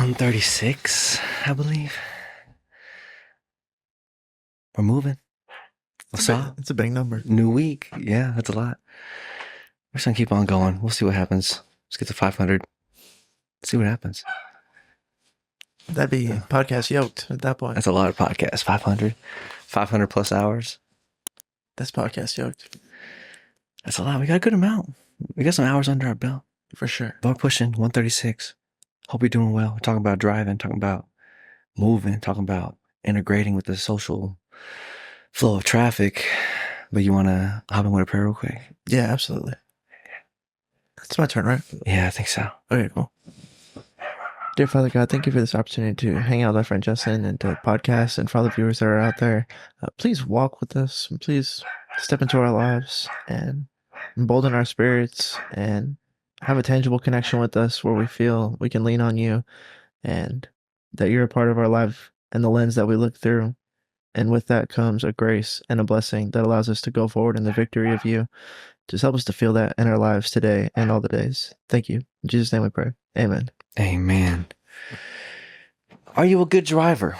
136, I believe. We're moving. What's up? It's a big number. New week. Yeah, that's a lot. We're just going to keep on going. We'll see what happens. Let's get to 500. See what happens. That'd be podcast yoked at that point. That's a lot of podcasts. 500 plus hours. That's podcast yoked. That's a lot. We got a good amount. We got some hours under our belt. For sure. But we're pushing 136. Hope you're doing well. We're talking about driving, talking about moving, talking about integrating with the social flow of traffic. But you want to hop in with a prayer real quick? Yeah, absolutely. It's my turn, right? Yeah, I think so. Okay, cool. Dear Father God, thank you for this opportunity to hang out with our friend Justin and to podcast, and for all the viewers that are out there. Please walk with us. Please step into our lives and embolden our spirits and have a tangible connection with us where we feel we can lean on you and that you're a part of our life and the lens that we look through. And with that comes a grace and a blessing that allows us to go forward in the victory of you. Just help us to feel that in our lives today and all the days. Thank you. In Jesus' name we pray. Amen. Amen. Are you a good driver?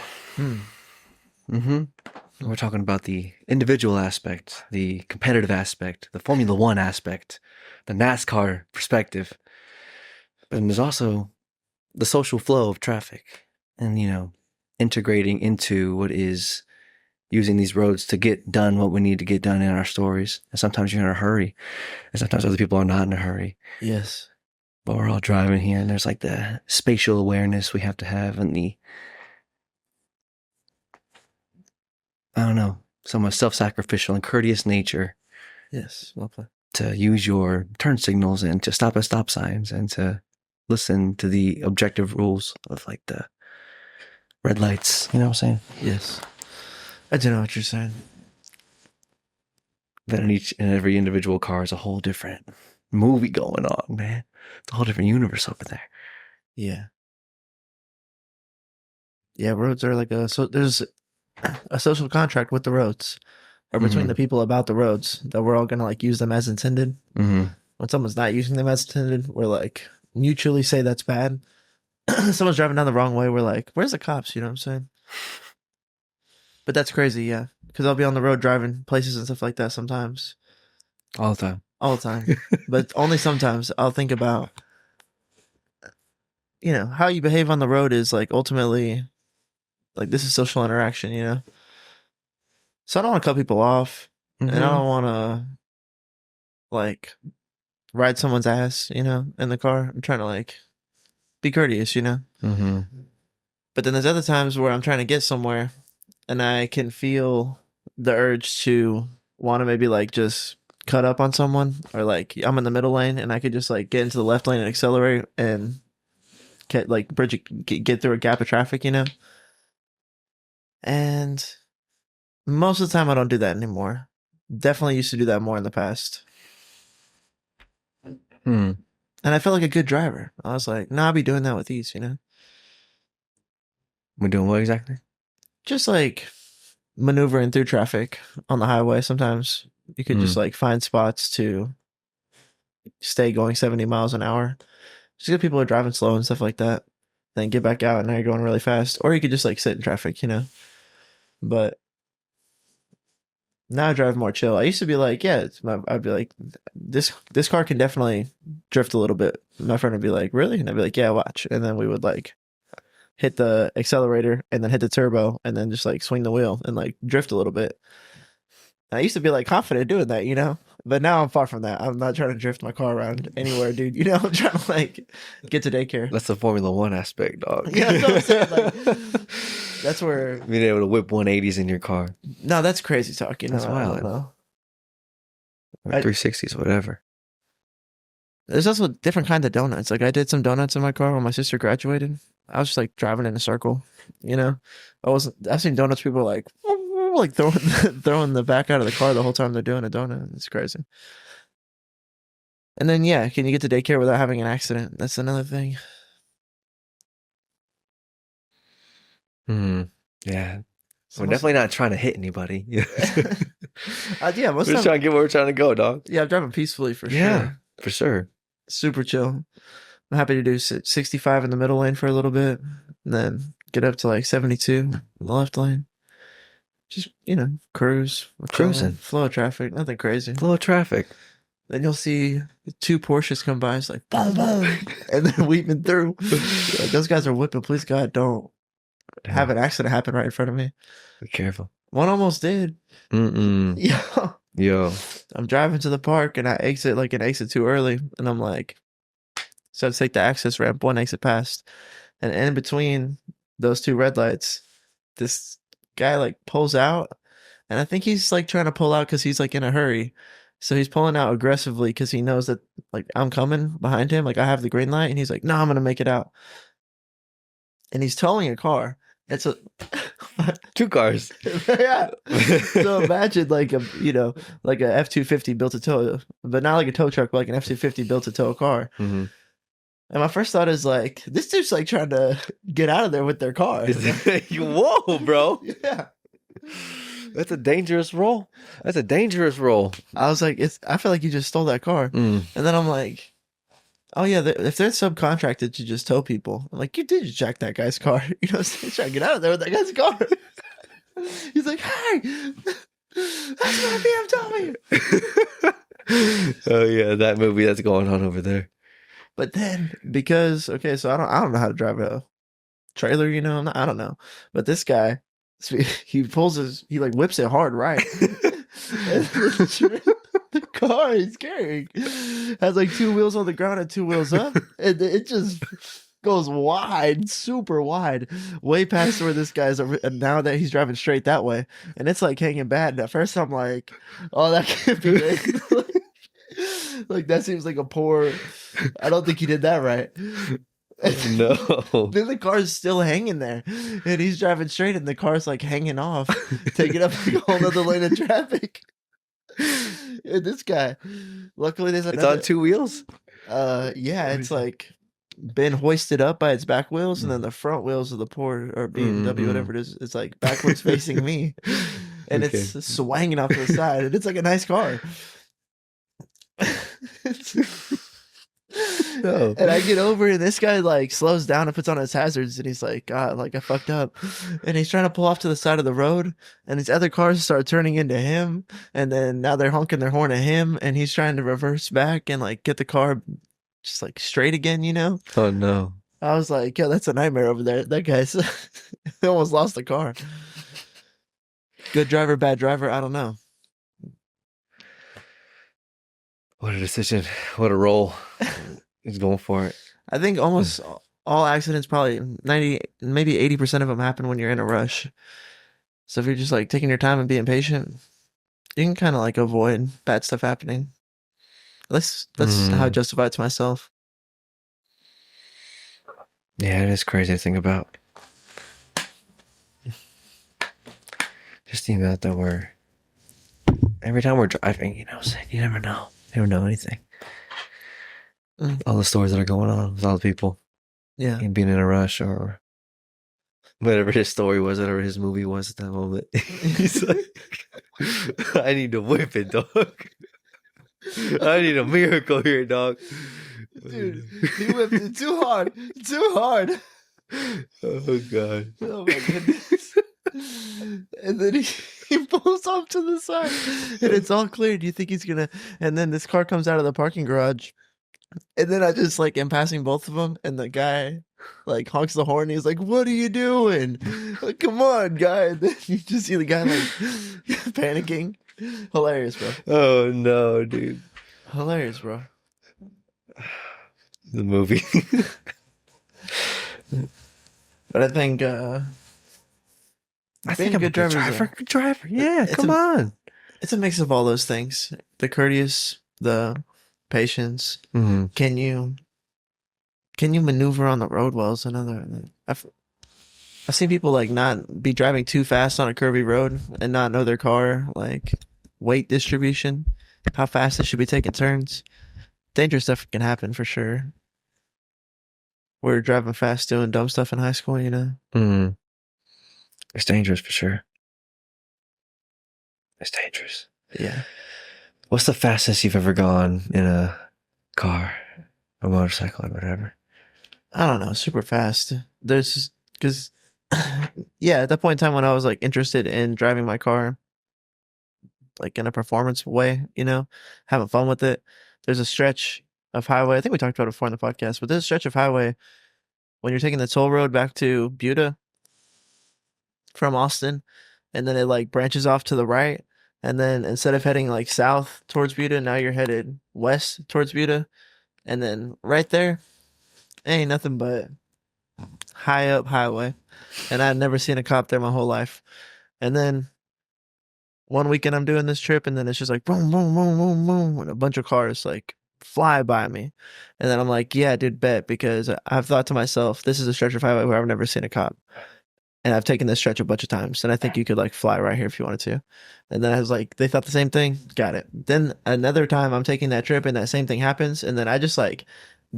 We're talking about the individual aspect, the competitive aspect, the Formula One aspect, the NASCAR perspective. But there's also the social flow of traffic and, integrating into what is using these roads to get done what we need to get done in our stories. And sometimes you're in a hurry, and sometimes other people are not in a hurry. Yes. But we're all driving here, and there's like the spatial awareness we have to have, and the, somewhat self-sacrificial and courteous nature. Yes. Well played. To use your turn signals and to stop at stop signs and to listen to the objective rules of like the red lights. You know what I'm saying? Yes. I do know what you're saying. That in each and every individual car is a whole different movie going on, man. It's a whole different universe over there. Yeah. Yeah, roads are like there's a social contract with the roads, or between the people about the roads, that we're all gonna like use them as intended. When someone's not using them as intended, we're like mutually say that's bad. Someone's driving down the wrong way, we're like, where's the cops? You know what I'm saying? But that's crazy, yeah. Because I'll be on the road driving places and stuff like that sometimes. All the time. All the time. But only sometimes I'll think about, how you behave on the road is like ultimately, like this is social interaction, So I don't want to cut people off. And I don't want to like ride someone's ass, in the car. I'm trying to like be courteous, But then there's other times where I'm trying to get somewhere and I can feel the urge to want to maybe like just cut up on someone, or like I'm in the middle lane and I could just like get into the left lane and accelerate and get through a gap of traffic, And most of the time I don't do that anymore. Definitely used to do that more in the past. And I felt like a good driver. I was like, I'll be doing that with ease, We're doing what exactly? Just like maneuvering through traffic on the highway. Sometimes you could just like find spots to stay going 70 miles an hour. Just get people are driving slow and stuff like that. Then get back out and now you're going really fast. Or you could just like sit in traffic, But now I drive more chill. I used to be like, I'd be like, this car can definitely drift a little bit. My friend would be like, really? And I'd be like, yeah, watch. And then we would like hit the accelerator and then hit the turbo and then just like swing the wheel and like drift a little bit. I used to be like confident doing that, But now I'm far from that. I'm not trying to drift my car around anywhere, dude. I'm trying to like get to daycare. That's the Formula One aspect, dog. Yeah, that's what I'm saying. Like, that's where being able to whip 180s in your car. No, that's crazy talk. That's wild. Or 360s, whatever. There's also different kinds of donuts. Like I did some donuts in my car when my sister graduated. I was just like driving in a circle, I've seen donuts people like throwing the back out of the car the whole time they're doing a donut. It's crazy. And then can you get to daycare without having an accident? That's another thing. Yeah. We're definitely not trying to hit anybody. We're just trying to get where we're trying to go, dog. Yeah, I'm driving peacefully for sure. Yeah, for sure. Super chill. I'm happy to do 65 in the middle lane for a little bit, and then get up to like 72 in the left lane. Just, cruise, Cruising. flow of traffic, nothing crazy. Flow of traffic. Then you'll see 2 Porsches come by. It's like, boom, boom, and then weaving through. Like, those guys are whipping. Please, God, don't have an accident happen right in front of me. Be careful. One almost did. Yo. I'm driving to the park, and I exit too early. And I'm like, so I take the access ramp, one exit past. And in between those 2 red lights, this guy like pulls out. And I think he's like trying to pull out because he's like in a hurry. So he's pulling out aggressively because he knows that like I'm coming behind him. Like I have the green light, and he's like, "No, I'm gonna make it out." And he's towing a car. It's a 2 cars. Yeah. So imagine like a like a F-250 built to tow, but not like a tow truck, but like an F-250 built to tow a car. Mm-hmm. And my first thought is like, this dude's like trying to get out of there with their car. Whoa, bro. Yeah. That's a dangerous role. That's a dangerous role. I was like, I feel like you just stole that car. And then I'm like, oh yeah, if they're subcontracted to just tow people, I'm like, you did just jack that guy's car. He's trying to get out of there with that guy's car. He's like, hey, that's my BMW. Oh yeah, that movie that's going on over there. But then so I don't know how to drive a trailer, I don't know. But this guy, he like whips it hard, right? The car he's carrying has like 2 wheels on the ground and 2 wheels up, and it just goes wide, super wide, way past where this guy's over. And now that he's driving straight that way, and it's like hanging bad. And at first I'm like, oh, that can't be good. Like that seems like a poor. I don't think he did that right. No. Then the car's still hanging there, and he's driving straight, and the car's like hanging off, taking up like a whole other lane of traffic. And this guy, luckily, there's another. It's on 2 wheels. Yeah, it's like been hoisted up by its back wheels, and then the front wheels of the Porsche or BMW, whatever it is, it's like backwards facing me, and it's swinging off to the side, and it's like a nice car. No. And I get over, and this guy like slows down and puts on his hazards, and he's like, God, like I fucked up. And he's trying to pull off to the side of the road, and these other cars start turning into him, and then now they're honking their horn at him, and he's trying to reverse back and like get the car just like straight again, Oh no. I was like, yo, that's a nightmare over there. That guy's he almost lost the car. Good driver, bad driver, I don't know. What a decision. What a role. He's going for it. I think almost all accidents, probably 90, maybe 80% of them happen when you're in a rush. So if you're just like taking your time and being patient, you can kind of like avoid bad stuff happening. That's how I justify it to myself. Yeah, it is crazy to think about. Just think about that every time we're driving, you never know. You never know anything. All the stories that are going on with all the people. Yeah. And being in a rush or whatever his story was, whatever his movie was at that moment. He's like, I need to whip it, dog. I need a miracle here, dog. Dude, he whipped it too hard. Too hard. Oh, God. Oh, my goodness. And then he pulls off to the side, and it's all clear. Do you think he's gonna? And then this car comes out of the parking garage, and then I just like am passing both of them, and the guy like honks the horn. And he's like, "What are you doing? Like, come on, guy!" And then you just see the guy like panicking. Hilarious, bro. Oh no, dude. Hilarious, bro. The movie. But I think I'm a good driver. Yeah, come on. It's a mix of all those things. The courteous, the patience. Mm-hmm. Can you maneuver on the road well is another. I've seen people like not be driving too fast on a curvy road and not know their car, like weight distribution, how fast they should be taking turns. Dangerous stuff can happen for sure. We're driving fast doing dumb stuff in high school, Mm-hmm. It's dangerous for sure. It's dangerous. Yeah. What's the fastest you've ever gone in a car, a motorcycle, or whatever? I don't know, super fast. There's because yeah, at that point in time when I was like interested in driving my car like in a performance way, you know, having fun with it. There's a stretch of highway. I think we talked about it before in the podcast, but there's a stretch of highway when you're taking the toll road back to Buda from Austin, and then it like branches off to the right. And then instead of heading like south towards Buda, now you're headed west towards Buda. And then right there, ain't nothing but high up highway. And I'd never seen a cop there my whole life. And then one weekend I'm doing this trip, and then it's just like boom, boom, boom, boom, boom, and a bunch of cars like fly by me. And then I'm like, yeah, dude, bet, because I've thought to myself, this is a stretch of highway where I've never seen a cop. And I've taken this stretch a bunch of times, and I think you could like fly right here if you wanted to. And then I was like, they thought the same thing. Got it. Then another time I'm taking that trip, and that same thing happens, and then I just like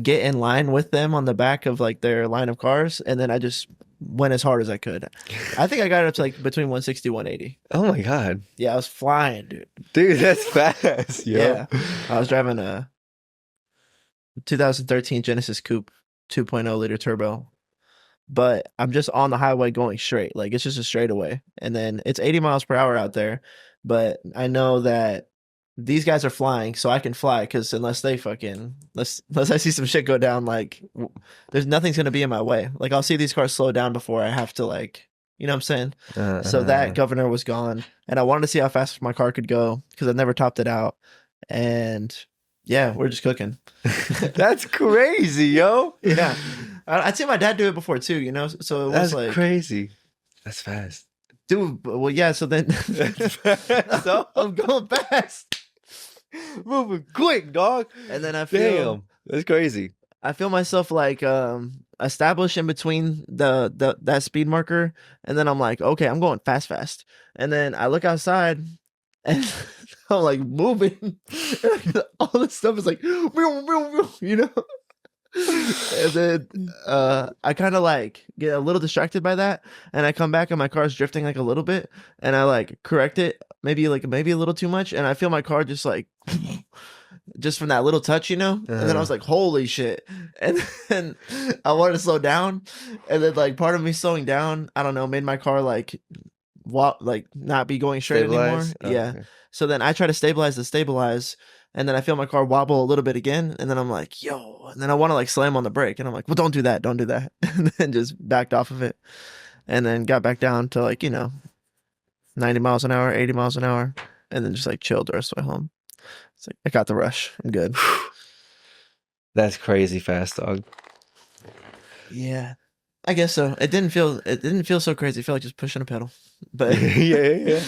get in line with them on the back of like their line of cars, and then I just went as hard as I could. I think I got up to like between 160 180. Oh my God. Yeah, I was flying, dude. Dude, that's fast. Yo. Yeah. I was driving a 2013 Genesis Coupe 2.0 liter turbo, but I'm just on the highway going straight. Like it's just a straightaway. And then it's 80 miles per hour out there, but I know that these guys are flying, so I can fly because unless they fucking unless I see some shit go down, like there's nothing's gonna be in my way. Like I'll see these cars slow down before I have to like, you know what I'm saying? So that governor was gone, and I wanted to see how fast my car could go because I've never topped it out. And yeah, we're just cooking. That's crazy, yo. Yeah, I'd seen my dad do it before too, you know. So it was That's like crazy. That's fast. dude. Well, yeah. So then, So I'm going fast, moving quick, dog. and then I feel Damn, that's crazy. I feel myself like established in between the that speed marker, and then I'm like, okay, I'm going fast, and then I look outside, and I'm like moving, all this stuff is like, you know. And then I kind of like get a little distracted by that, and I come back and my car's drifting like a little bit, and I like correct it maybe a little too much, and I feel my car just like just from that little touch, you know. And then I was like, holy shit. And then I wanted to slow down, and then like part of me slowing down, I don't know, made my car like not be going straight anymore. Yeah. Okay. So then I try to stabilize, and then I feel my car wobble a little bit again, and then I'm like, yo, and then I want to like slam on the brake, and I'm like, well, don't do that, and then just backed off of it, and then got back down to like, you know, 90 miles an hour, 80 miles an hour, and then just like chilled the rest of the way home. It's like I got the rush. I'm good. That's crazy fast, dog. Yeah, I guess so. It didn't feel so crazy. It felt like just pushing a pedal, but yeah.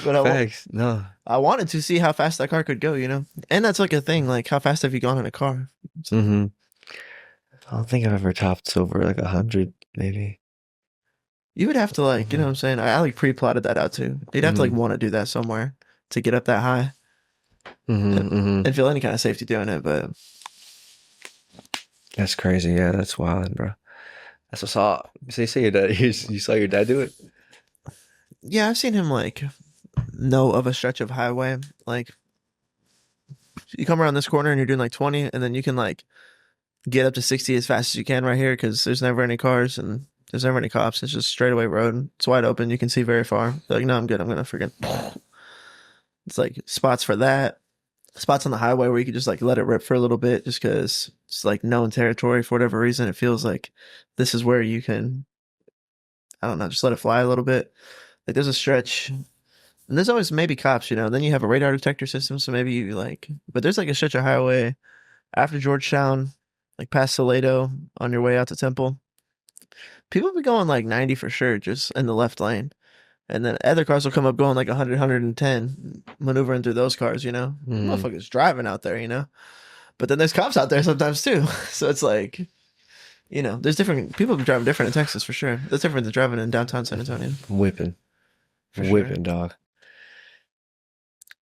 but Facts. No. I wanted to see how fast that car could go, you know? And that's like a thing. Like, how fast have you gone in a car? Mm-hmm. I don't think I've ever topped over like 100, maybe. You would have to like, you know what I'm saying? I like pre-plotted that out too. You'd have to like want to do that somewhere to get up that high and feel any kind of safety doing it. But that's crazy. Yeah, that's wild, bro. That's what I saw. So you say your dad, you saw your dad do it? yeah, I've seen him like know of a stretch of highway. Like, you come around this corner and you're doing like 20, and then you can like get up to 60 as fast as you can right here because there's never any cars and there's never any cops. It's just straightaway road. It's wide open. You can see very far. They're like, no, I'm good. I'm gonna forget. It's like spots for that. Spots on the highway where you can just like let it rip for a little bit, just because it's like known territory for whatever reason. It feels like this is where you can, I don't know, just let it fly a little bit. Like there's a stretch, and there's always maybe cops, you know. Then you have a radar detector system, so maybe you like. But there's like a stretch of highway after Georgetown, like past Salado on your way out to Temple. People be going like 90 for sure, just in the left lane. And then other cars will come up going like 100, 110, maneuvering through those cars, you know? Motherfuckers driving out there, you know? But then there's cops out there sometimes too. So it's like, you know, there's different, people be driving different in Texas for sure. That's different than driving in downtown San Antonio. Whipping. For Whipping, sure. dog.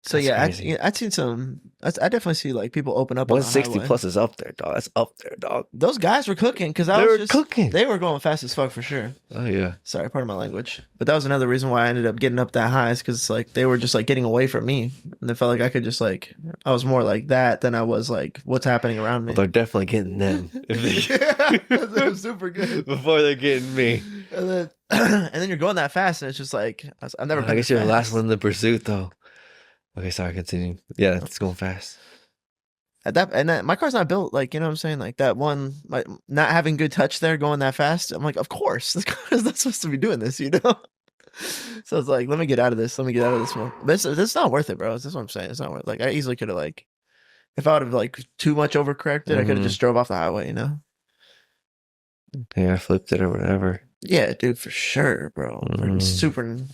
So That's yeah, crazy. I'd seen some. I definitely see like people open up on the 160 highway. plus is up there, dog. That's up there, dog. Those guys were cooking because They were cooking. they were going fast as fuck for sure. Oh yeah. Sorry, pardon my language. But that was another reason why I ended up getting up that high is because like they were just like getting away from me, and they felt like I could just like I was more like that than I was like what's happening around me. Well, they're definitely getting them. Yeah, it was super good. Before they're getting me. And then, and then you're going that fast, and it's just like I've never been. I guess this you're the last fast. one in the pursuit, though. Okay, sorry, continue. Yeah, it's going fast. My car's not built like you know what I'm saying like that one my not having good touch there going that fast. I'm like, of course this car is not supposed to be doing this, you know. So it's like, let me get out of this. Let me get out of this one. But it's not worth it, bro. That's what I'm saying. It's not worth. Like I easily could have like, if I would have like too much overcorrected, I could have just drove off the highway, you know. Yeah, I flipped it or whatever. Yeah, dude, for sure, bro. Mhm.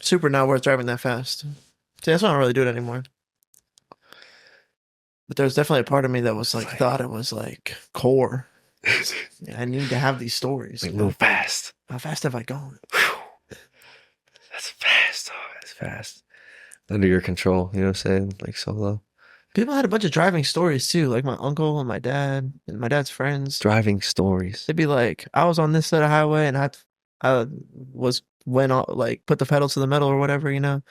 Super not worth driving that fast. See, that's why I don't really do it anymore. But there was definitely a part of me that was like thought it was like core. Yeah, I need to have these stories. Like, you know? move fast. How fast have I gone? Whew. That's fast. Oh, that's fast. Under your control, you know what I'm saying? Like solo. People had a bunch of driving stories too, like my uncle and my dad and my dad's friends. Driving stories. They'd be like, I was on this side of the highway and I was went on like put the pedal to the metal or whatever, you know,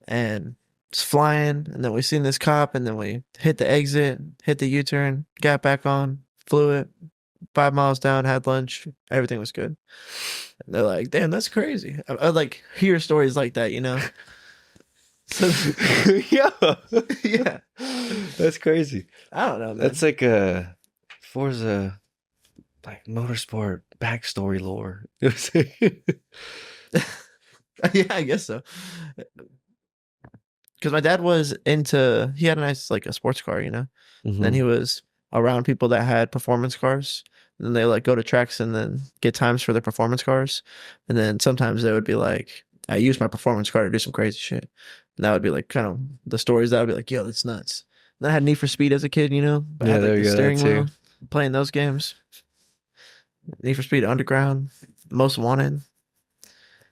and it's flying, and then we seen this cop, and then we hit the exit, hit the U-turn, got back on, flew it 5 miles down, had lunch, everything was good. And they're like, damn, that's crazy. I like hear stories like that, you know. So, Yeah. yeah, That's crazy. I don't know, man. That's like a Forza, like motorsport backstory lore. You know what I'm saying? Yeah, I guess so. Because my dad was into, he had a nice like a sports car, you know. Mhm. Then he was around people that had performance cars. And then they like go to tracks and then get times for their performance cars. And then sometimes they would be like, I use my performance car to do some crazy shit. And that would be like kind of the stories that would be like, yo, that's nuts. And then I had Need for Speed as a kid, you know. But I Yeah, had like there the you go, that steering too. wheel, playing those games. Need for Speed Underground, Most Wanted.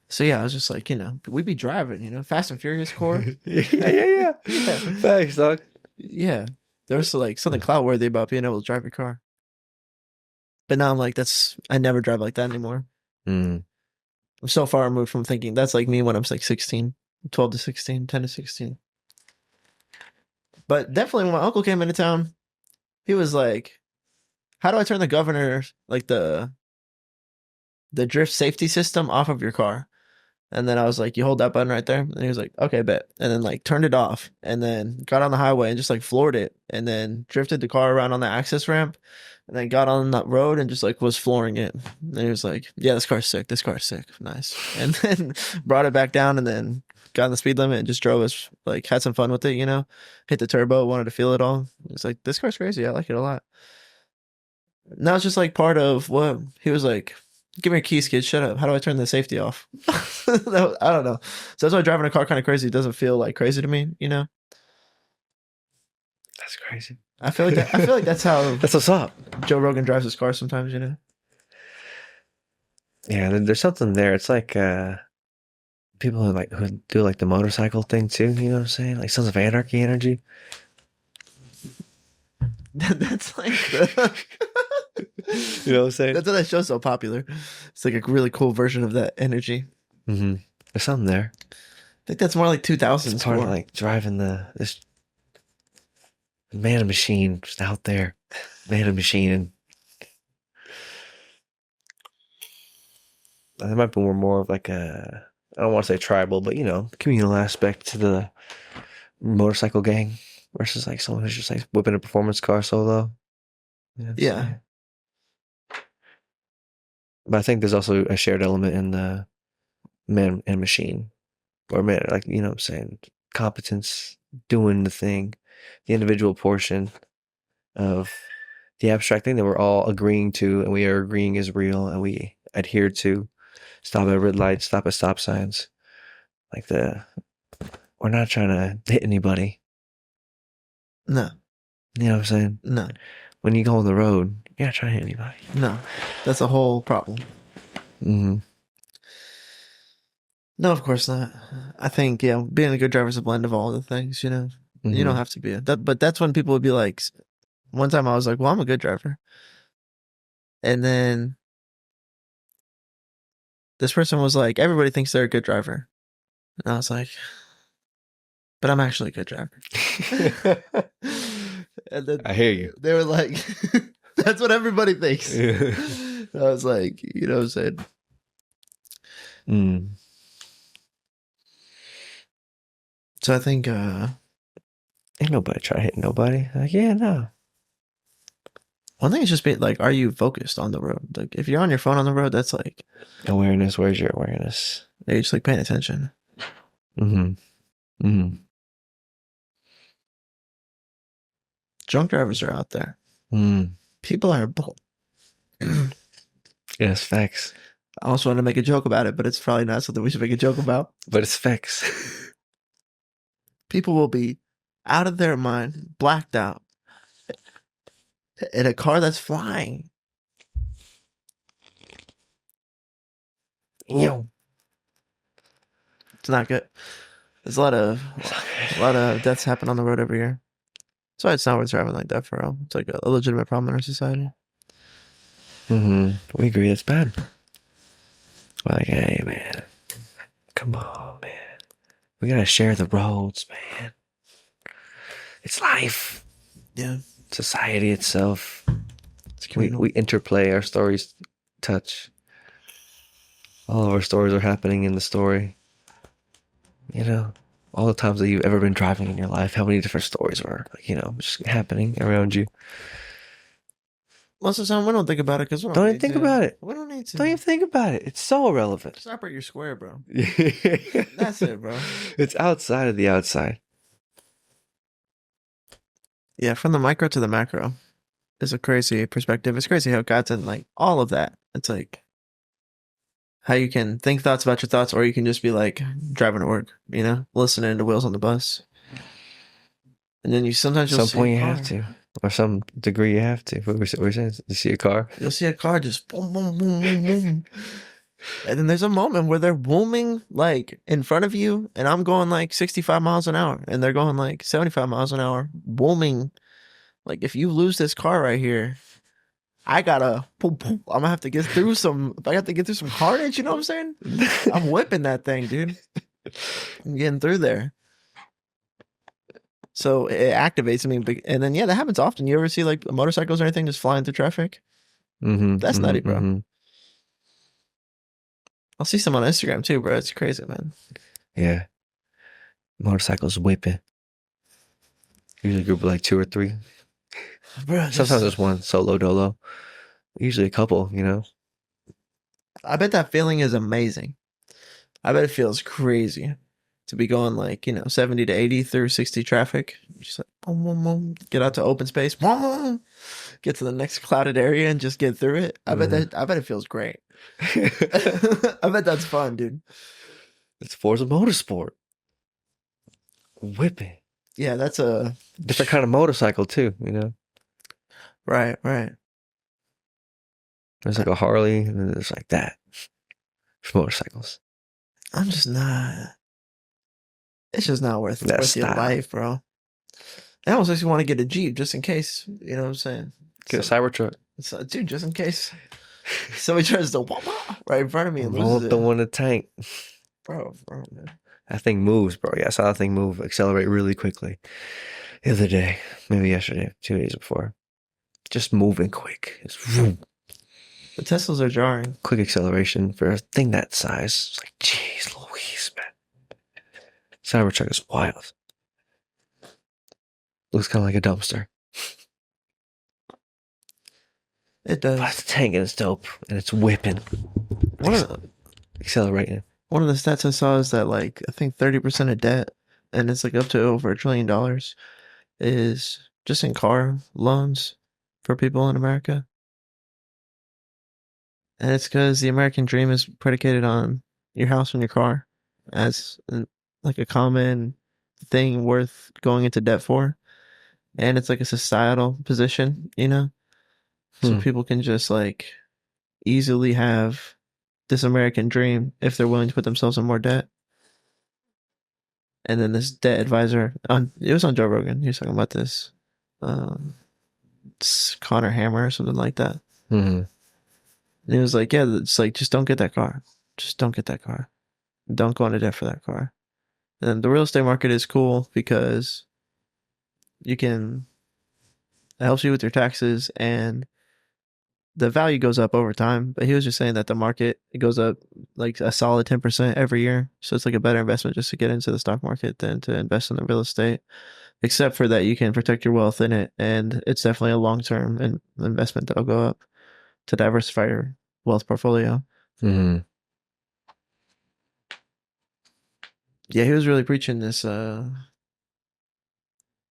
So yeah, I was just like, you know, we'd be driving, you know, Fast and Furious core. Yeah. Yeah. Thanks, dog. Yeah. There was like something clout worthy about being able to drive your car. But now I'm like, I never drive like that anymore. Mm. I'm so far removed from thinking that's like me when I was like 16, 12 to 16, 10 to 16. But definitely when my uncle came into town, he was like, how do I turn the governor, like the drift safety system off of your car? And then I was like, you hold that button right there. And he was like, okay, bet. And then like turned it off and then got on the highway and just like floored it and then drifted the car around on the access ramp and then got on that road and just like was flooring it. And he was like, yeah, this car's sick. This car's sick. Nice. And then brought it back down and then got on the speed limit and just drove us, like had some fun with it, you know, hit the turbo, wanted to feel it all. It's like, this car's crazy. I like it a lot. Now it's just like part of what he was like, give me your keys, kid. Shut up. How do I turn the safety off? I don't know. So that's why driving a car kind of crazy doesn't feel like crazy to me, you know? That's crazy. I feel like that's how That's what's up. Joe Rogan drives his car sometimes, you know? Yeah, there's something there. It's like people who do like the motorcycle thing too. You know what I'm saying? Like Sons of Anarchy energy. That's like the, You know what I'm saying? that's why that show's so popular. It's like a really cool version of that energy. Mm-hmm. There's something there. I think that's more like 2000s. It's part of like driving this man and machine just out there. Man and machine. And there might be more of like a, I don't want to say tribal, but you know, communal aspect to the motorcycle gang versus like someone who's just like whipping a performance car solo. You know what I'm Yeah. saying? But I think there's also a shared element in the man and machine. Or man, like, you know what I'm saying? Competence, doing the thing, the individual portion of the abstract thing that we're all agreeing to and we are agreeing is real and we adhere to. Stop at red lights, stop at stop signs. Like we're not trying to hit anybody. No. You know what I'm saying? No. When you go on the road, you're not trying to hit anybody. No. That's a whole problem. Mm-hmm. No, of course not. I think, yeah, being a good driver is a blend of all the things, you know. You don't Mm-hmm. have to be but that's when people would be like, one time I was like, well, I'm a good driver. And then this person was like, everybody thinks they're a good driver. And I was like, but I'm actually a good driver. And then I hear you. they were like, that's what everybody thinks. Yeah. I was like, you know what I'm saying? Mm. So I think, Ain't nobody try to hit nobody. Like, yeah, no. one thing is just be like, are you focused on the road? Like, if you're on your phone on the road, that's like, Awareness. Where's your awareness? you're just like paying attention. Mm-hmm. Mm-hmm. Drunk drivers are out there. Mm. People are. Yes, facts. I also want to make a joke about it, but it's probably not something we should make a joke about. But it's facts. People will be out of their mind, blacked out, in a car that's flying. Yo. It's not good. There's a lot of deaths happen on the road every year. That's why it's not worth driving like that for real. It's like a legitimate problem in our society. Mm-hmm. We agree that's bad. We're like, hey, man. Come on, man. We gotta share the roads, man. It's life. Yeah. Society itself. It's We communal. we interplay. Our stories touch. All of our stories are happening in the story. You know, all the times that you've ever been driving in your life, how many different stories were, like, you know, just happening around you. Most of the time, we don't think about it because we Don't even think about it. We don't need to. Don't even think about it. It's so irrelevant. Just operate your square, bro. That's That's it, bro. It's outside of the outside. Yeah, from the micro to the macro is a crazy perspective. It's crazy how God's in like all of that. It's like how you can think thoughts about your thoughts, or you can just be like driving to work, you know, listening to Wheels on the Bus. And then sometimes At you'll some see point a you car. have to, or some degree you have to. What we're saying, you see a car. You'll see a car just boom, boom, boom, boom, boom. And then there's a moment where they're booming like in front of you, and I'm going like 65 miles an hour, and they're going like 75 miles an hour, booming. Like if you lose this car right here, I gotta, I'm gonna have to get through some. If I have to get through some carnage, you know what I'm saying? I'm whipping that thing, dude. I'm getting through there. So it activates me, and then yeah, that happens often. You ever see like motorcycles or anything just flying through traffic? Mm-hmm, That's nutty, bro. Mm-hmm. I'll see some on Instagram too, bro. It's crazy, man. Yeah, motorcycles whipping. Usually a group of like 2 or 3. Bro, Sometimes there's one solo dolo. Usually a couple, you know. I bet that feeling is amazing. I bet it feels crazy to be going like, you know, 70 to 80 through 60 traffic. Just like, boom, boom, boom. Get out to open space. Boom, get to the next clouded area and just get through it. I bet it feels great. I bet that's fun, dude. It's Forza Motorsport. Whipping. Yeah, that's a Different kind of motorcycle too, you know. right, right. There's like a Harley, and then there's like that for motorcycles. I'm just not. It's just not worth your life, bro. It almost makes you want to get a Jeep just in case. You know what I'm saying? Get a Cybertruck. So, dude, just in case somebody tries to right in front of me and Roll loses up it. the one in the tank. Bro, man. That thing moves, bro. Yeah, I saw that thing move, accelerate really quickly the other day, maybe yesterday, 2 days before. Just moving quick. It's vroom. The Teslas are jarring. Quick acceleration for a thing that size. It's like, jeez Louise, man. Cybertruck is wild. Looks kind of like a dumpster. It does. But it's a tank and it's dope. And it's whipping. Accelerating. One of the stats I saw is that like I think 30% of debt, and it's like up to over $1 trillion, is just in car loans for people in America. And it's because the American dream is predicated on your house and your car as like a common thing worth going into debt for. And it's like a societal position, you know? So people can just like easily have this American dream if they're willing to put themselves in more debt. And then this debt advisor it was on Joe Rogan. He was talking about this. It's Connor Hammer or something like that. Mm-hmm. And he was like, yeah, it's like, just don't get that car. Just don't get that car. Don't go into debt for that car. And the real estate market is cool because it helps you with your taxes and the value goes up over time. But he was just saying that the market, it goes up like a solid 10% every year. So it's like a better investment just to get into the stock market than to invest in the real estate. Except for that, you can protect your wealth in it. And it's definitely a long-term investment that'll go up to diversify your wealth portfolio. Mm-hmm. Yeah, he was really preaching this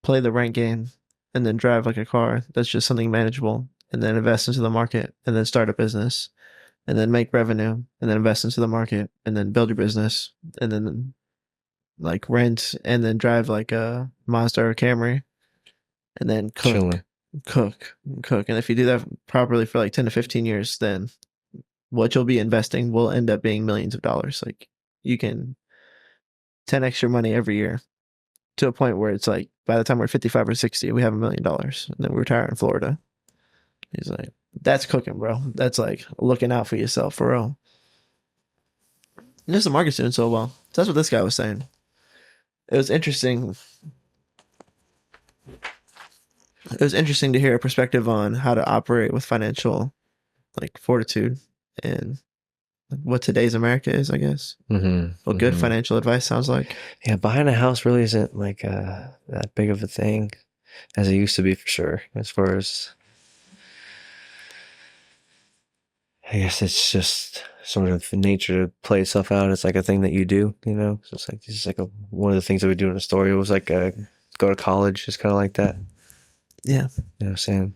play the rent game and then drive like a car that's just something manageable and then invest into the market and then start a business and then make revenue and then invest into the market and then build your business and then like rent and then drive like a Mazda or a Camry and then cook. And if you do that properly for like 10 to 15 years, then what you'll be investing will end up being millions of dollars. Like you can 10x your money every year to a point where it's like by the time we're 55 or 60, we have $1 million and then we retire in Florida. He's like, that's cooking, bro. That's like looking out for yourself for real. And just the market's doing so well. So that's what this guy was saying. It was interesting. It was interesting to hear a perspective on how to operate with financial like fortitude and what today's America is, I guess. Mm-hmm. What good financial advice sounds like. Yeah, buying a house really isn't like that big of a thing as it used to be for sure. As far as, I guess it's just sort of nature to play itself out. It's like a thing that you do, you know? So it's like, this is like one of the things that we do in the story. It was like go to college, just kind of like that. Yeah. You know what I'm saying?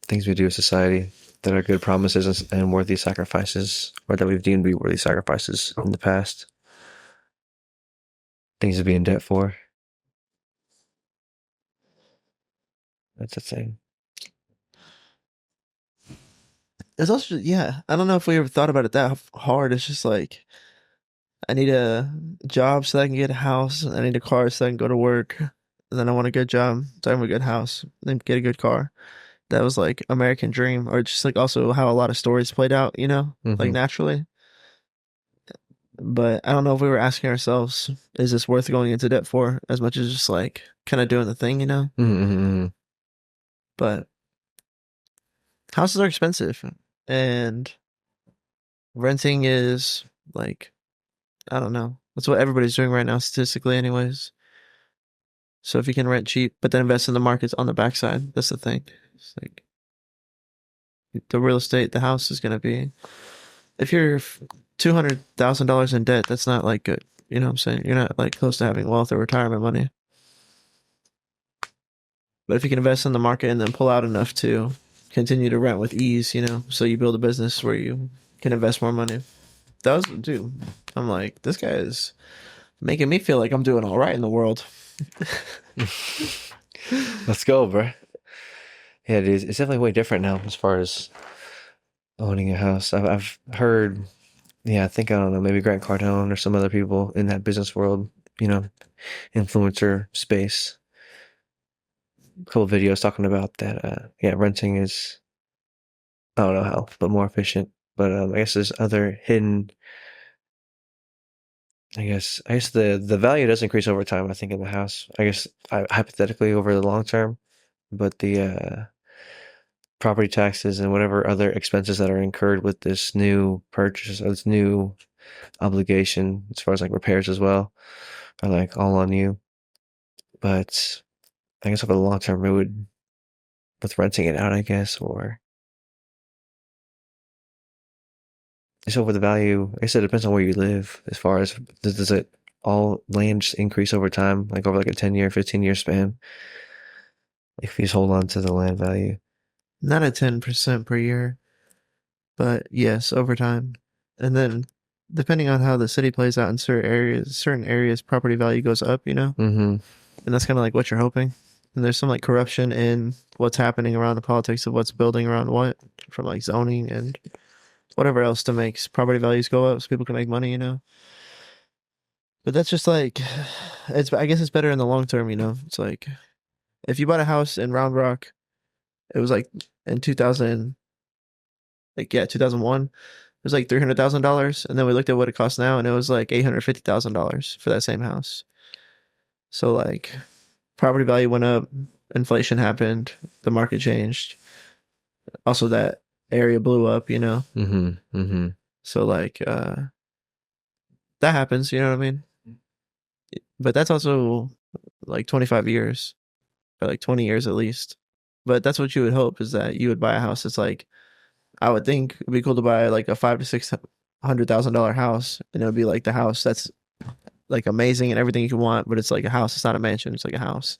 Things we do as society that are good promises and worthy sacrifices, or that we've deemed to be worthy sacrifices in the past. Things to be in debt for. That's a thing. It's also, yeah, I don't know if we ever thought about it that hard. It's just like, I need a job so that I can get a house. I need a car so I can go to work. And then I want a good job so I have a good house. Then get a good car. That was like American dream, or just like also how a lot of stories played out, you know, like naturally. But I don't know if we were asking ourselves, is this worth going into debt for, as much as just like kind of doing the thing, you know? Mm-hmm. But houses are expensive and renting is like, I don't know. That's what everybody's doing right now, statistically, anyways. So if you can rent cheap, but then invest in the markets on the backside, that's the thing. It's like the real estate, the house is going to be, if you're $200,000 in debt, that's not like good. You know what I'm saying? You're not like close to having wealth or retirement money. But if you can invest in the market and then pull out enough to continue to rent with ease, you know, so you build a business where you can invest more money. That was, dude, I'm like, this guy is making me feel like I'm doing all right in the world. Let's go, bro. Yeah, it is. It's definitely way different now as far as owning a house. I've heard, yeah, I don't know, maybe Grant Cardone or some other people in that business world, you know, influencer space. A couple of videos talking about that. Yeah, renting is, I don't know how, but more efficient. But I guess there's other hidden. I guess the value does increase over time. I think in the house. I guess hypothetically over the long term, but the property taxes and whatever other expenses that are incurred with this new purchase or this new obligation, as far as like repairs as well, are like all on you. But I guess over the long term, it would, with renting it out, I guess, or it's over the value. I guess it depends on where you live. As far as does it all land just increase over time, like over like a 10-year, 15-year span? If you just hold on to the land value. Not at 10% per year, but yes, over time. And then depending on how the city plays out in certain areas, property value goes up, you know? Mm-hmm. And that's kind of like what you're hoping. And there's some like corruption in what's happening around the politics of what's building around what, from like zoning and whatever else to make property values go up so people can make money, you know. But that's just like, I guess it's better in the long term, you know. It's like if you bought a house in Round Rock, it was like in 2000, like yeah, 2001, it was like $300,000, and then we looked at what it costs now, and it was like $850,000 for that same house. So like, property value went up, inflation happened, the market changed. Also, that area blew up, you know. So like, that happens, you know what I mean? But that's also like 25 years, or like 20 years at least. But that's what you would hope, is that you would buy a house that's like, I would think it'd be cool to buy like a $500,000 to $600,000 house, and it would be like the house that's like amazing and everything you can want, but it's like a house. It's not a mansion. It's like a house.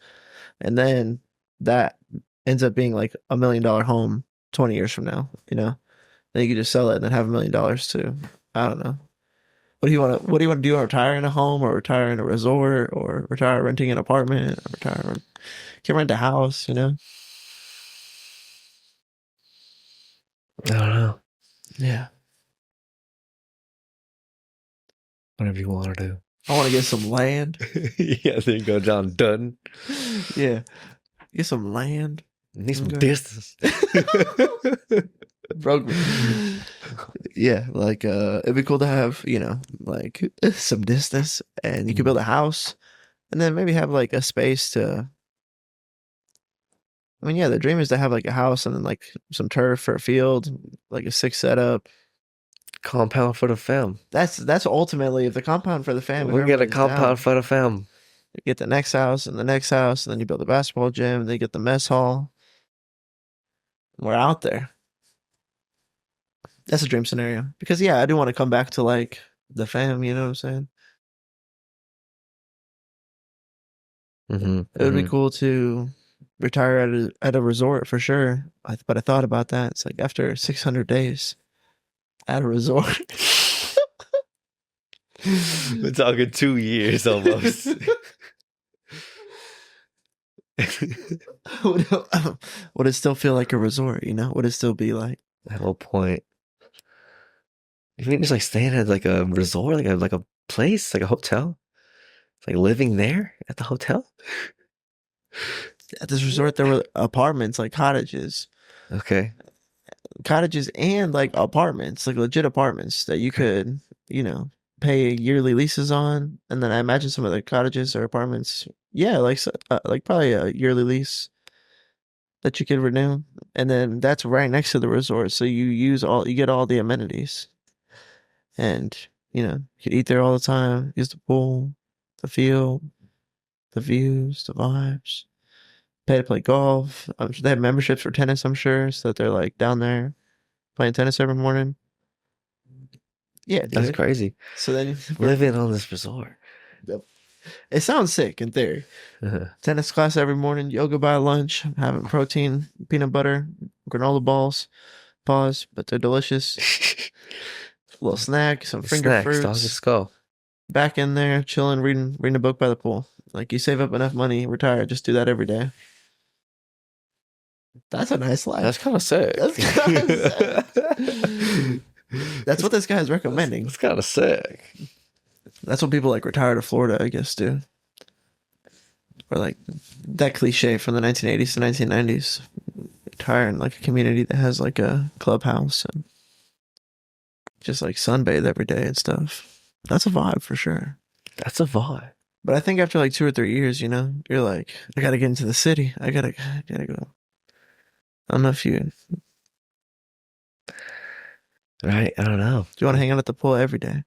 And then that ends up being like $1 million home 20 years from now, you know? Then you could just sell it and then have $1 million too. I don't know. What do you want to do? Retire in a home, or retire in a resort, or retire renting an apartment, or retire, can rent a house, you know? I don't know. Yeah. Whatever you want to do. I want to get some land. Yeah, there you go, John Dutton. Yeah. Get some land. Need some Okay. distance. Broke. Yeah, like it'd be cool to have, you know, like some distance, and you could build a house, and then maybe have like a space to, I mean, yeah, the dream is to have like a house and then like some turf for a field, like a sick setup. Compound for the fam. That's ultimately, if the compound for the family. We get a compound for the fam. You get the next house and the next house, and then you build a basketball gym, and then you get the mess hall. We're out there. That's a dream scenario. Because yeah, I do want to come back to like the fam, you know what I'm saying? It would be cool to retire at a resort for sure. But I thought about that. It's like after 600 days at a resort. We're talking 2 years almost. Would it still feel like a resort, you know? Would it still be like that whole point? You mean just like staying at like a resort, like a place, like a hotel? It's like living there at the hotel? At this resort there were apartments, like cottages. Okay. Cottages and like apartments, like legit apartments that you could, you know, pay yearly leases on. And then I imagine some of the cottages or apartments, yeah, like probably a yearly lease that you could renew. And then that's right next to the resort, so you get all the amenities. And, you know, you could eat there all the time, use the pool, the field, the views, the vibes. Pay to play golf. They have memberships for tennis, I'm sure, so that they're like down there playing tennis every morning. Yeah, dude. That's crazy. So then living on this resort. It sounds sick in theory. Tennis class every morning, yoga by lunch, having protein, peanut butter, granola balls. Pause, but they're delicious. A little snack, some finger fruits. Dog, let's go. Back in there, chilling, reading a book by the pool. Like, you save up enough money, retire, just do that every day. That's a nice life. That's kind of sick. That's what this guy is recommending. It's kind of sick. That's what people like retire to Florida, I guess, do. Or like that cliche from the 1980s to 1990s. Retire in like a community that has like a clubhouse and just like sunbathe every day and stuff. That's a vibe for sure. That's a vibe. But I think after like 2 or 3 years, you know, you're like, I gotta get into the city. I gotta go. I don't know if you... Right, I don't know. Do you want to hang out at the pool every day?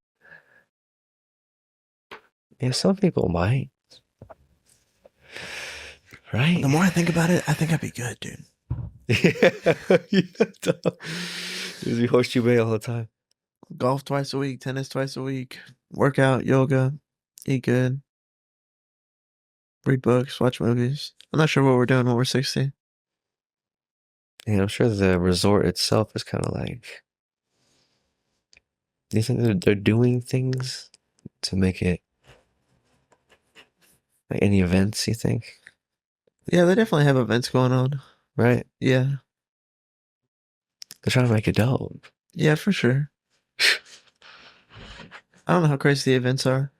Yeah, some people might. Right? The more I think about it, I think I'd be good, dude. Yeah. Just be horseshoe bay all the time. Golf twice a week, tennis twice a week, workout, yoga, eat good, read books, watch movies. I'm not sure what we're doing when we're 60. Yeah, I'm sure the resort itself is kind of like... Do you think they're doing things to make it... Like any events, you think? Yeah, they definitely have events going on. Right? Yeah. They're trying to make it dope. Yeah, for sure. I don't know how crazy the events are,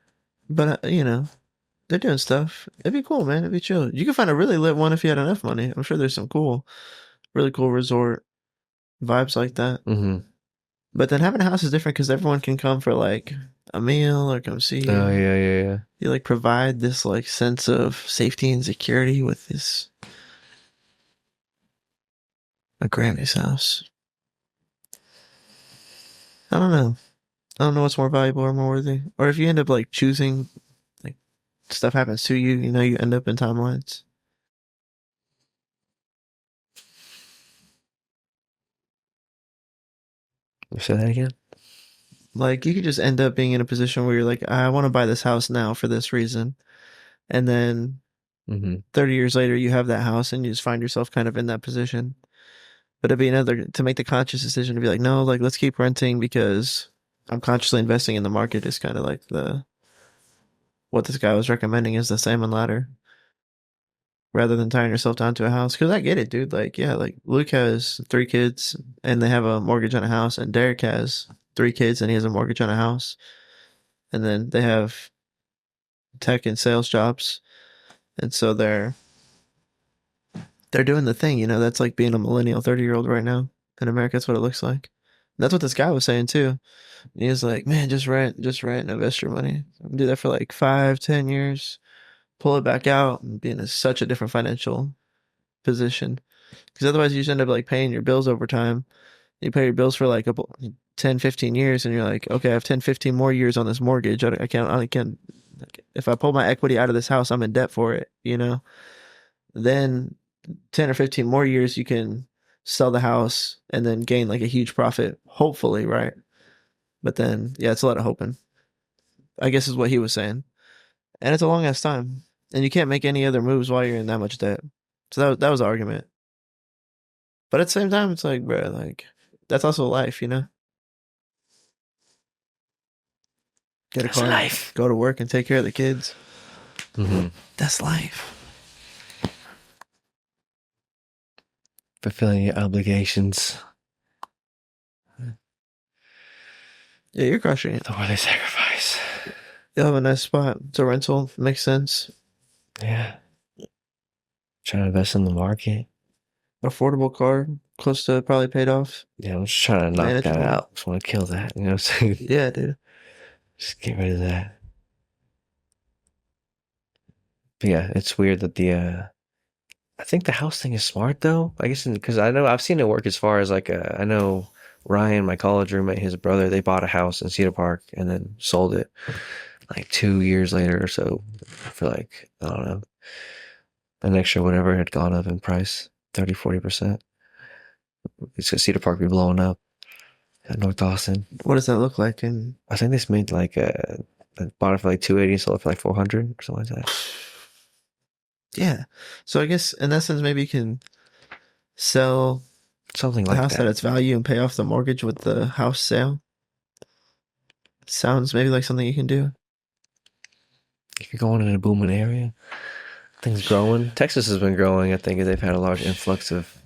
but they're doing stuff. It'd be cool, man. It'd be chill. You could find a really lit one if you had enough money. I'm sure there's some really cool resort vibes like that. Mm-hmm. But then having a house is different because everyone can come for like a meal or come see you. Oh yeah. You like provide this like sense of safety and security with this a Grammy's house. I don't know. I don't know what's more valuable or more worthy. Or if you end up like choosing, like stuff happens to you, you end up in timelines. Say that again. Like you could just end up being in a position where you're like, I want to buy this house now for this reason. And then Mm-hmm. 30 years later, you have that house and you just find yourself kind of in that position. But it'd be another to make the conscious decision to be like, no, like let's keep renting because I'm consciously investing in the market is kind of like what this guy was recommending is the salmon ladder rather than tying yourself down to a house. Cause I get it, dude. Like, yeah, like Luke has 3 kids and they have a mortgage on a house, and Derek has 3 kids and he has a mortgage on a house. And then they have tech and sales jobs. And so they're doing the thing, that's like being a millennial 30-year-old right now in America. That's what it looks like. And that's what this guy was saying too. He was like, man, just rent, and invest your money. Do that for like 5-10 years, pull it back out and be in such a different financial position. Because otherwise you just end up like paying your bills over time. You pay your bills for like 10-15 years and you're like, okay, I have 10-15 more years on this mortgage. I can't, if I pull my equity out of this house, I'm in debt for it, Then 10 or 15 more years, you can sell the house and then gain like a huge profit, hopefully, right? But then, yeah, it's a lot of hoping, I guess is what he was saying. And it's a long ass time. And you can't make any other moves while you're in that much debt. So that was the argument. But at the same time, it's like, bro, like, that's also life, Get a That's car, life. go to work and take care of the kids. Mm-hmm. That's life. Fulfilling your obligations. Yeah, you're crushing it. The worthy sacrifice. You'll have a nice spot. It's a rental. Makes sense. Yeah. Trying to invest in the market. Affordable car. Close to probably paid off. Yeah, I'm just trying to knock that Manageable. out. Just want to kill that. You know what I'm saying? Yeah, dude. Just get rid of that. But yeah, it's weird that I think the house thing is smart though. I guess because I know I've seen it work as far as like I know Ryan, my college roommate, his brother, they bought a house in Cedar Park and then sold it like 2 years later or so for like, I don't know, an extra whatever had gone up in price, 30-40%. It's because Cedar Park be blowing up at North Dawson. What does that look like? And I think this made like bought it for like 280 and sold it for like 400 or something like that. yeah. So I guess in that sense, maybe you can sell Something the like house that. at its value and pay off the mortgage with the house sale. Sounds maybe like something you can do. If you're going in a booming area, things growing. Texas has been growing. I think they've had a large influx of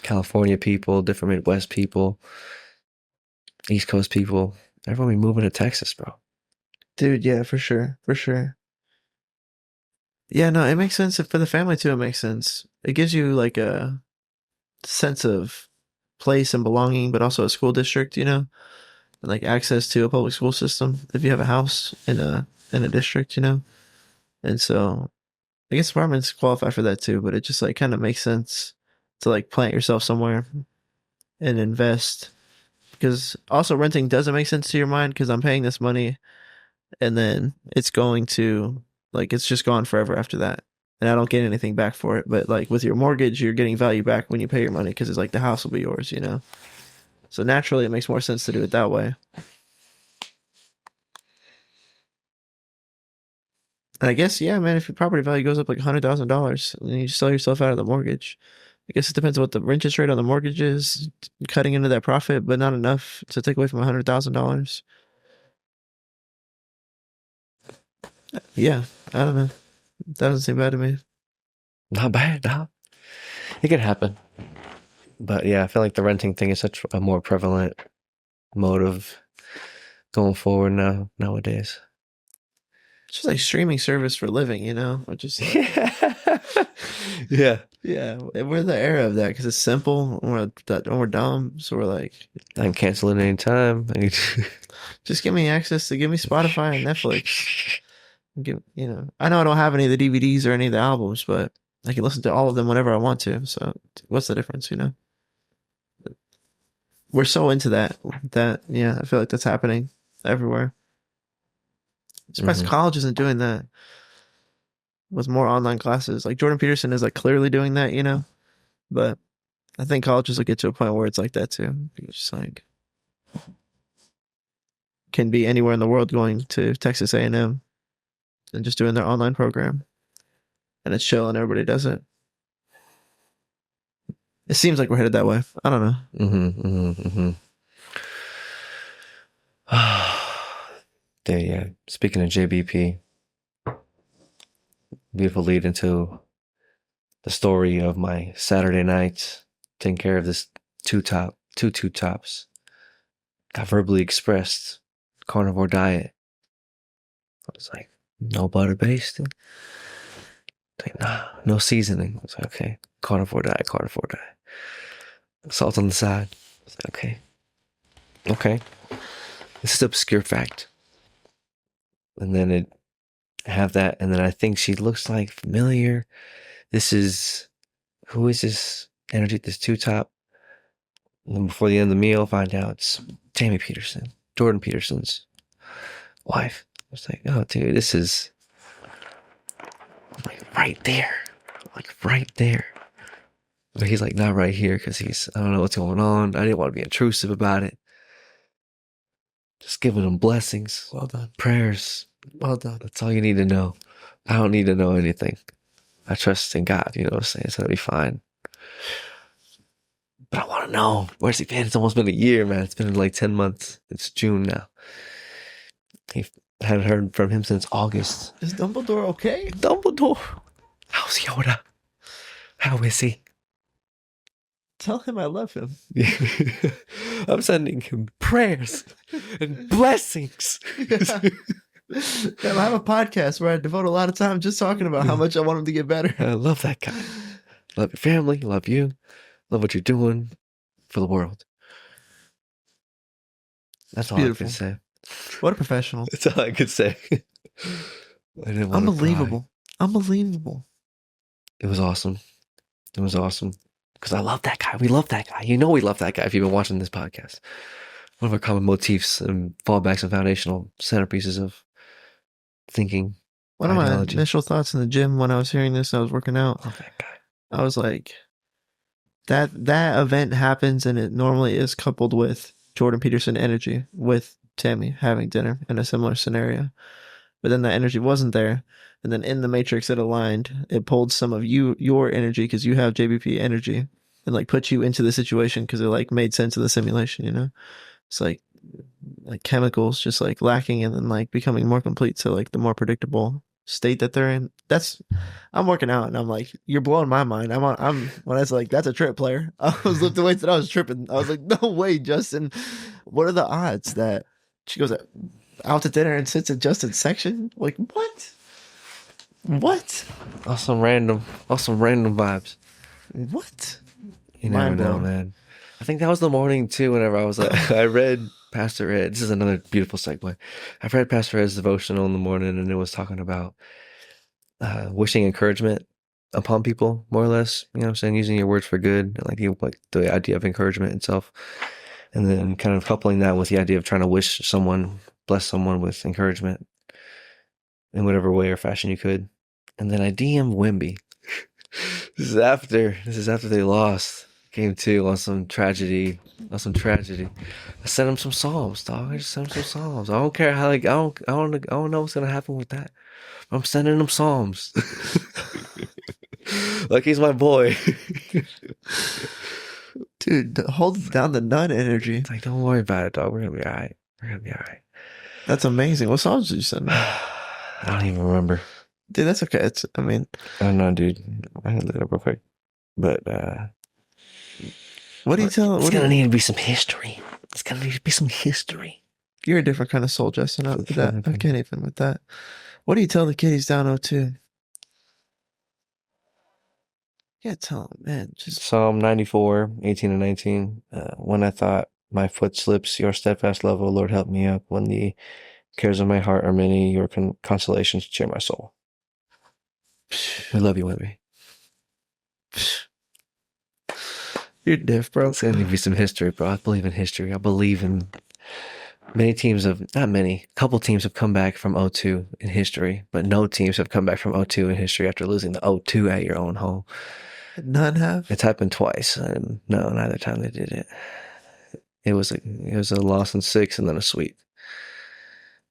California people, different Midwest people, East Coast people. Everyone be moving to Texas, bro. Dude, yeah, for sure. For sure. Yeah, no, it makes sense. For the family too, it makes sense. It gives you like a sense of place and belonging, but also a school district, and like access to a public school system if you have a house in a district, And so I guess apartments qualify for that too, but it just like kind of makes sense to like plant yourself somewhere and invest. Because also renting doesn't make sense to your mind because I'm paying this money and then it's going to like it's just gone forever after that. And I don't get anything back for it. But like with your mortgage, you're getting value back when you pay your money because it's like the house will be yours, So naturally it makes more sense to do it that way. And I guess, yeah, man, if your property value goes up like $100,000 and you sell yourself out of the mortgage, I guess it depends on what the interest rate on the mortgage is, cutting into that profit, but not enough to take away from $100,000. Yeah, I don't know. That doesn't seem bad to me. Not bad, nah. It could happen. But yeah, I feel like the renting thing is such a more prevalent mode of going forward nowadays. It's just like streaming service for living, you know? Or just like, Yeah. yeah, we're in the era of that because it's simple. We're dumb, so we're like, I can cancel it anytime. just give me Spotify and Netflix. I know I don't have any of the DVDs or any of the albums, but I can listen to all of them whenever I want to. So what's the difference, you know? We're so into that yeah, I feel like that's happening everywhere. Surprised college isn't doing that with more online classes. Like Jordan Peterson is like clearly doing that, you know? But I think colleges will get to a point where it's like that too. It's just like can be anywhere in the world going to Texas A&M and just doing their online program. And it's chill and everybody does it. It seems like we're headed that way. I don't know. Yeah. Speaking of JBP, beautiful lead into the story of my Saturday night taking care of this two tops. Got verbally expressed carnivore diet. I was like, no butter basting. Like, nah, no seasoning. I was like, okay, carnivore diet. Salt on the side. I was like, okay. This is obscure fact. And then it have that, and then I think she looks like familiar. Who is this energy? This two top. And then before the end of the meal, find out it's Tammy Peterson, Jordan Peterson's wife. I was like, oh, dude, this is like right there. But he's like, not right here because I don't know what's going on. I didn't want to be intrusive about it. Just giving him blessings. Well done. Prayers. Well done. That's all you need to know. I don't need to know anything. I trust in God, you know what I'm saying? It's going to be fine. But I want to know. Where's he been? It's almost been a year, man. It's been like 10 months. It's June now. I haven't heard from him since August. Is Dumbledore okay? Dumbledore. How's Yoda? How is he? Tell him I love him. I'm sending him prayers and blessings. I have a podcast where I devote a lot of time just talking about how much I want him to get better. I love that guy. Love your family. Love you. Love what you're doing for the world. That's all I can say. What a professional. That's all I could say. Unbelievable. It was awesome. Because I love that guy. We love that guy. You know we love that guy if you've been watching this podcast. One of our common motifs and fallbacks and foundational centerpieces of thinking. One of my initial thoughts in the gym when I was hearing this, I was working out. Love that guy. I was like, that event happens and it normally is coupled with Jordan Peterson energy with Tammy having dinner in a similar scenario. But then that energy wasn't there. And then in the matrix it aligned. It pulled some of your energy because you have JBP energy and like put you into the situation because it like made sense of the simulation, you know? It's like chemicals just like lacking and then like becoming more complete. So like the more predictable state that they're in. I'm working out and I'm like, you're blowing my mind. When I was like, that's a trip, player. I was lifting weights and I was tripping. I was like, no way, Justin. What are the odds that she goes out to dinner and sits in Justin's section? Like, what? Some random vibes. What? You never know, man. I think that was the morning too. Whenever I was like, I read Pastor Ed. This is another beautiful segue. I've read Pastor Ed's devotional in the morning, and it was talking about wishing encouragement upon people, more or less. You know what I'm saying? Using your words for good, like the idea of encouragement itself, and then kind of coupling that with the idea of trying to bless someone with encouragement in whatever way or fashion you could. And then I DM'd Wemby. This is after they lost game 2 on some tragedy. I sent him some psalms, dog. I just sent him some psalms. I don't care how I don't know what's gonna happen with that. I'm sending him psalms. Like he's my boy. Dude, hold down the nun energy. It's like, don't worry about it, dog. We're gonna be all right. That's amazing. What songs did you send me? I don't even remember. Dude, that's okay. I don't know, dude. I can look it up real quick. But What do you tell? It's What do gonna you, need to be some history. It's gonna need to be some history. you're a different kind of soul, Justin. I can't even with that. What do you tell the kid he's down 0-2? Yeah, tell him, man. Just Psalm 94, 18 and 19. When I thought my foot slips, your steadfast love, O Lord, help me up. When the cares of my heart are many, your consolations cheer my soul. We love you, Wemby. you're diff, bro. It's gonna be some history, bro. I believe in history. I believe in many teams not many, a couple teams have come back from 0-2 in history, but no teams have come back from 0-2 in history after losing the 0-2 at your own home. None have. It's happened twice, and no, neither time they did it. It was a loss in 6 and then a sweep.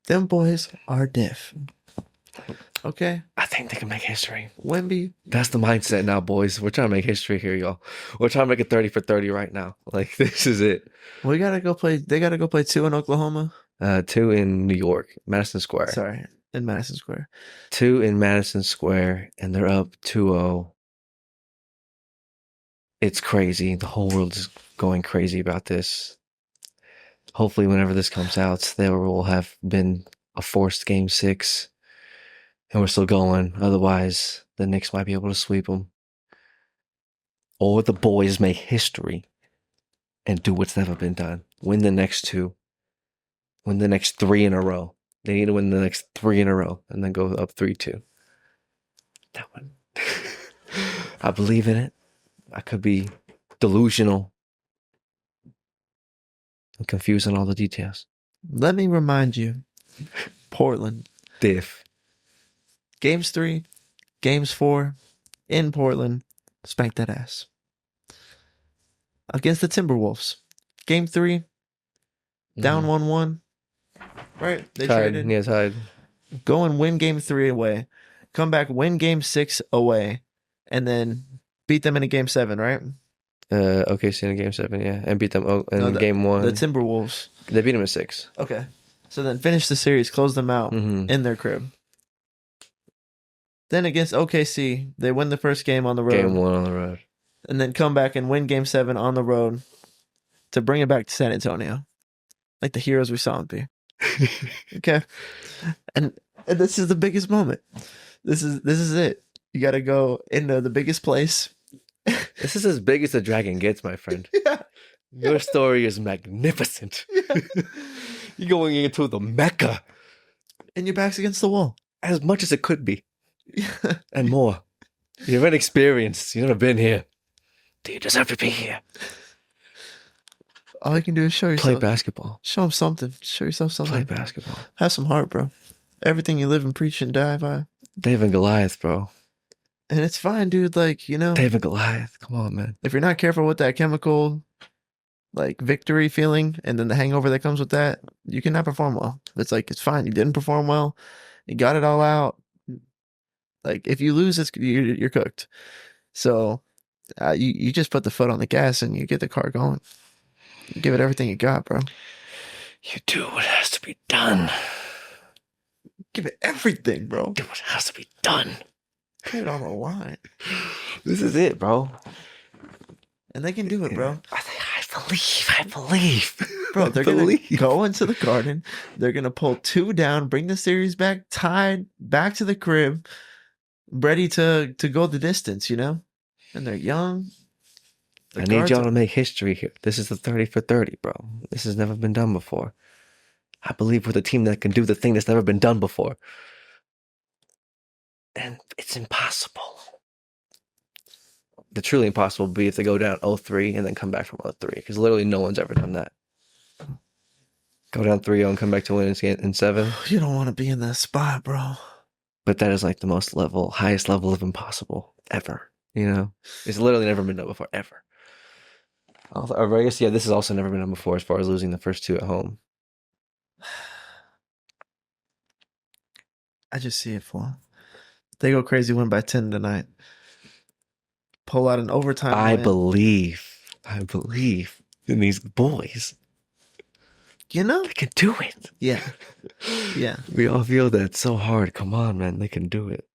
Them boys are diff. Okay, I think they can make history. Wemby. That's the mindset now, boys. We're trying to make history here, y'all. We're trying to make it 30 for 30 right now. Like, this is it. We gotta go play. They gotta go play 2 in Oklahoma. 2 in New York, Madison Square. Sorry, in Madison Square. 2 in Madison Square, and they're up 2-0. It's crazy. The whole world is going crazy about this. Hopefully, whenever this comes out, there will have been a forced game 6, and we're still going. Otherwise, the Knicks might be able to sweep them. Or the boys make history and do what's never been done. Win the next 2. Win the next 3 in a row. They need to win the next 3 in a row and then go up 3-2. That one. I believe in it. I could be delusional. I'm confused on all the details. Let me remind you, Portland. Diff. Games 3, games 4, in Portland. Spank that ass. Against the Timberwolves. Game 3, down 1-1. Right? They traded. Yeah, tied. Go and win game 3 away. Come back, win game 6 away. And then beat them in a game 7, right? OKC in game 7, yeah. And beat them in game 1. The Timberwolves. They beat them in 6. Okay. So then finish the series, close them out in their crib. Then against OKC, they win the first game on the road. Game 1 on the road. And then come back and win game 7 on the road to bring it back to San Antonio. Like the heroes we saw them be. Okay. And this is the biggest moment. This is it. You got to go into the biggest place. This is as big as the dragon gets, my friend. Yeah. Your story is magnificent. Yeah. You're going into the Mecca. And your back's against the wall. As much as it could be. Yeah. And more. You've inexperienced. You've never been here. Do you deserve to be here? All you can do is show yourself. Play basketball. Show them something. Show yourself something. Play basketball. Have some heart, bro. Everything you live and preach and die by. David and Goliath, bro. And it's fine, dude. Like, you know. David and Goliath. Come on, man. If you're not careful with that chemical, like, victory feeling and then the hangover that comes with that, you cannot perform well. It's like, it's fine. You didn't perform well. You got it all out. Like, if you lose, you're cooked. So, you just put the foot on the gas and you get the car going. You give it everything you got, bro. You do what has to be done. Give it everything, bro. Do what has to be done. Put it on the line. This is it, bro. And they can do it, bro. I believe. Bro, they're going to go into the Garden. They're going to pull 2 down, bring the series back, tied, back to the crib, ready to go the distance, you know? And they're young. I need y'all to make history here. This is the 30 for 30, bro. This has never been done before. I believe we're the team that can do the thing that's never been done before. And it's impossible. The truly impossible would be if they go down 0-3 and then come back from 0-3. Because literally no one's ever done that. Go down 3-0 and come back to win in 7. You don't want to be in that spot, bro. But that is like the highest level of impossible ever. You know? It's literally never been done before, ever. I guess, yeah, this has also never been done before as far as losing the first 2 at home. I just see it for them. They go crazy, win by 10 tonight. Pull out an overtime win. I believe in these boys. You know? They can do it. Yeah. Yeah. We all feel that so hard. Come on, man. They can do it.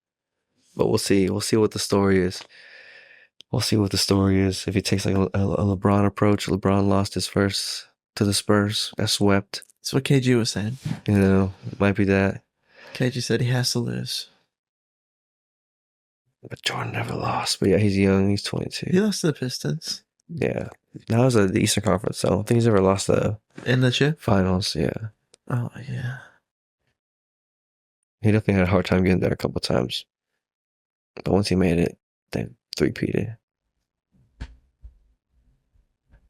But we'll see. We'll see what the story is. We'll see what the story is. If he takes like a LeBron approach, LeBron lost his first to the Spurs, got swept. That's what KG was saying. You know, it might be that. KG said he has to lose. But Jordan never lost. But yeah, he's young. He's 22. He lost to the Pistons. Yeah. That was the Eastern Conference, so I don't think he's ever lost the In the chip? finals. Yeah. Oh, yeah. He definitely had a hard time getting there a couple times. But once he made it, they three-peated.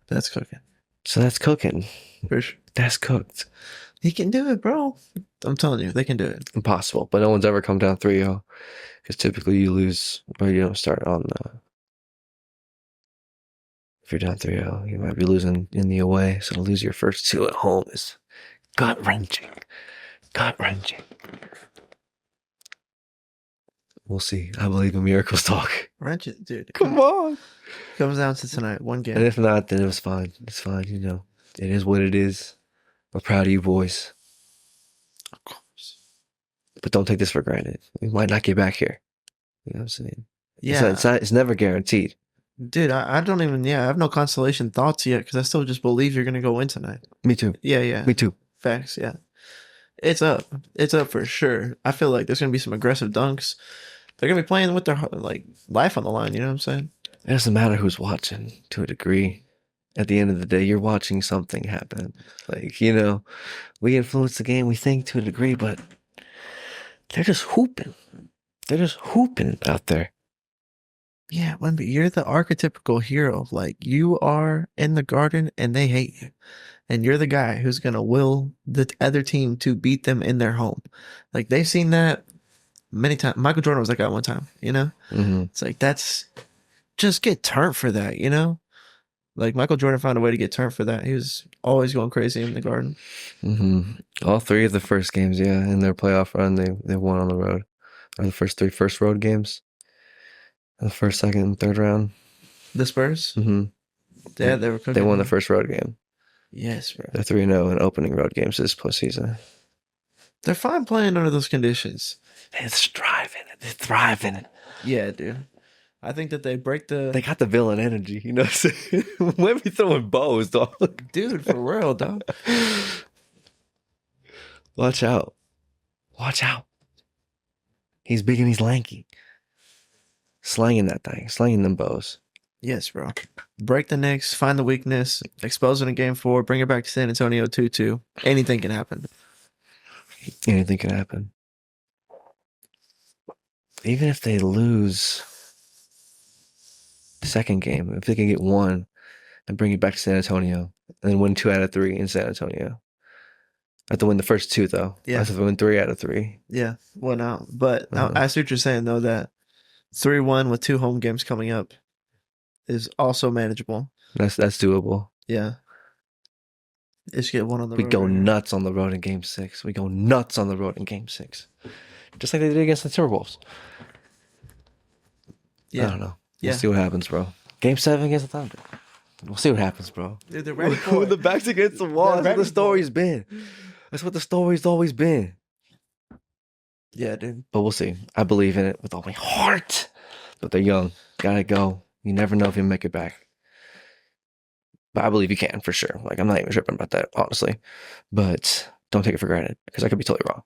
That's cooking. So that's cooking. For sure. That's cooked. He can do it, bro. I'm telling you, they can do it. Impossible. But no one's ever come down 3-0. Because typically you lose, or you don't start on the... If you're down 3-0, you might be losing in the away. So to lose your first two at home is gut-wrenching. Gut-wrenching. We'll see. I believe in miracles talk. Wrench it, dude. Come on. Comes down to tonight. One game. And if not, then it was fine. It's fine, you know. It is what it is. We're proud of you boys. Of course. But don't take this for granted. We might not get back here. You know what I'm saying? Yeah. It's never guaranteed. Dude, I don't even, I have no consolation thoughts yet because I still just believe you're going to go win tonight. Me too. Yeah. Me too. Facts, yeah. It's up. It's up for sure. I feel like there's going to be some aggressive dunks. They're going to be playing with their like life on the line, you know what I'm saying? It doesn't matter who's watching to a degree. At the end of the day, you're watching something happen. Like, you know, we influence the game, we think to a degree, but they're just hooping. They're just hooping out there. Yeah, Wemby, you're the archetypical hero. Like, you are in the Garden and they hate you. And you're the guy who's going to will the other team to beat them in their home. Like, they've seen that many times. Michael Jordan was that guy one time, you know? Mm-hmm. It's like, just get turned for that, you know? Like, Michael Jordan found a way to get turned for that. He was always going crazy in the Garden. Mm-hmm. All three of the first games, yeah, in their playoff run, they won on the road. Or the first road games. The first, second, and third round. The Spurs? Mm-hmm. Yeah, they were cooking. They won the first road game. Yes, bro. They're 3-0 in opening road games this postseason. They're fine playing under those conditions. They're thriving it. They're thriving it. Yeah, dude. I think that they break the... They got the villain energy, you know what I'm saying? Wemby throwing bows, dog. Dude, for real, dog. Watch out. Watch out. He's big and he's lanky. Slanging that thing. Slanging them bows. Yes, bro. Break the Knicks, find the weakness, expose it in game 4, bring it back to San Antonio 2-2. Anything can happen. Anything can happen. Even if they lose the second game, if they can get one and bring it back to San Antonio and then win 2 out of 3 in San Antonio. I have to win the first 2, though. Yeah. I have to win 3 out of 3. Yeah. Well, now. But now, I see what you're saying, though, that 3-1 with 2 home games coming up is also manageable. That's doable. Yeah. Just get one on the road. We go nuts on the road in game 6. We go nuts on the road in game 6. Just like they did against the Timberwolves. Yeah. I don't know. Yeah. We'll see what happens, bro. Game 7 against the Thunder. We'll see what happens, bro. Dude, they're ready for With the backs against the wall. That's what the story's been. That's what the story's always been. Yeah, dude. But we'll see. I believe in it with all my heart. But they're young. Gotta go. You never know if you'll make it back. But I believe you can, for sure. Like, I'm not even tripping about that, honestly. But don't take it for granted, because I could be totally wrong.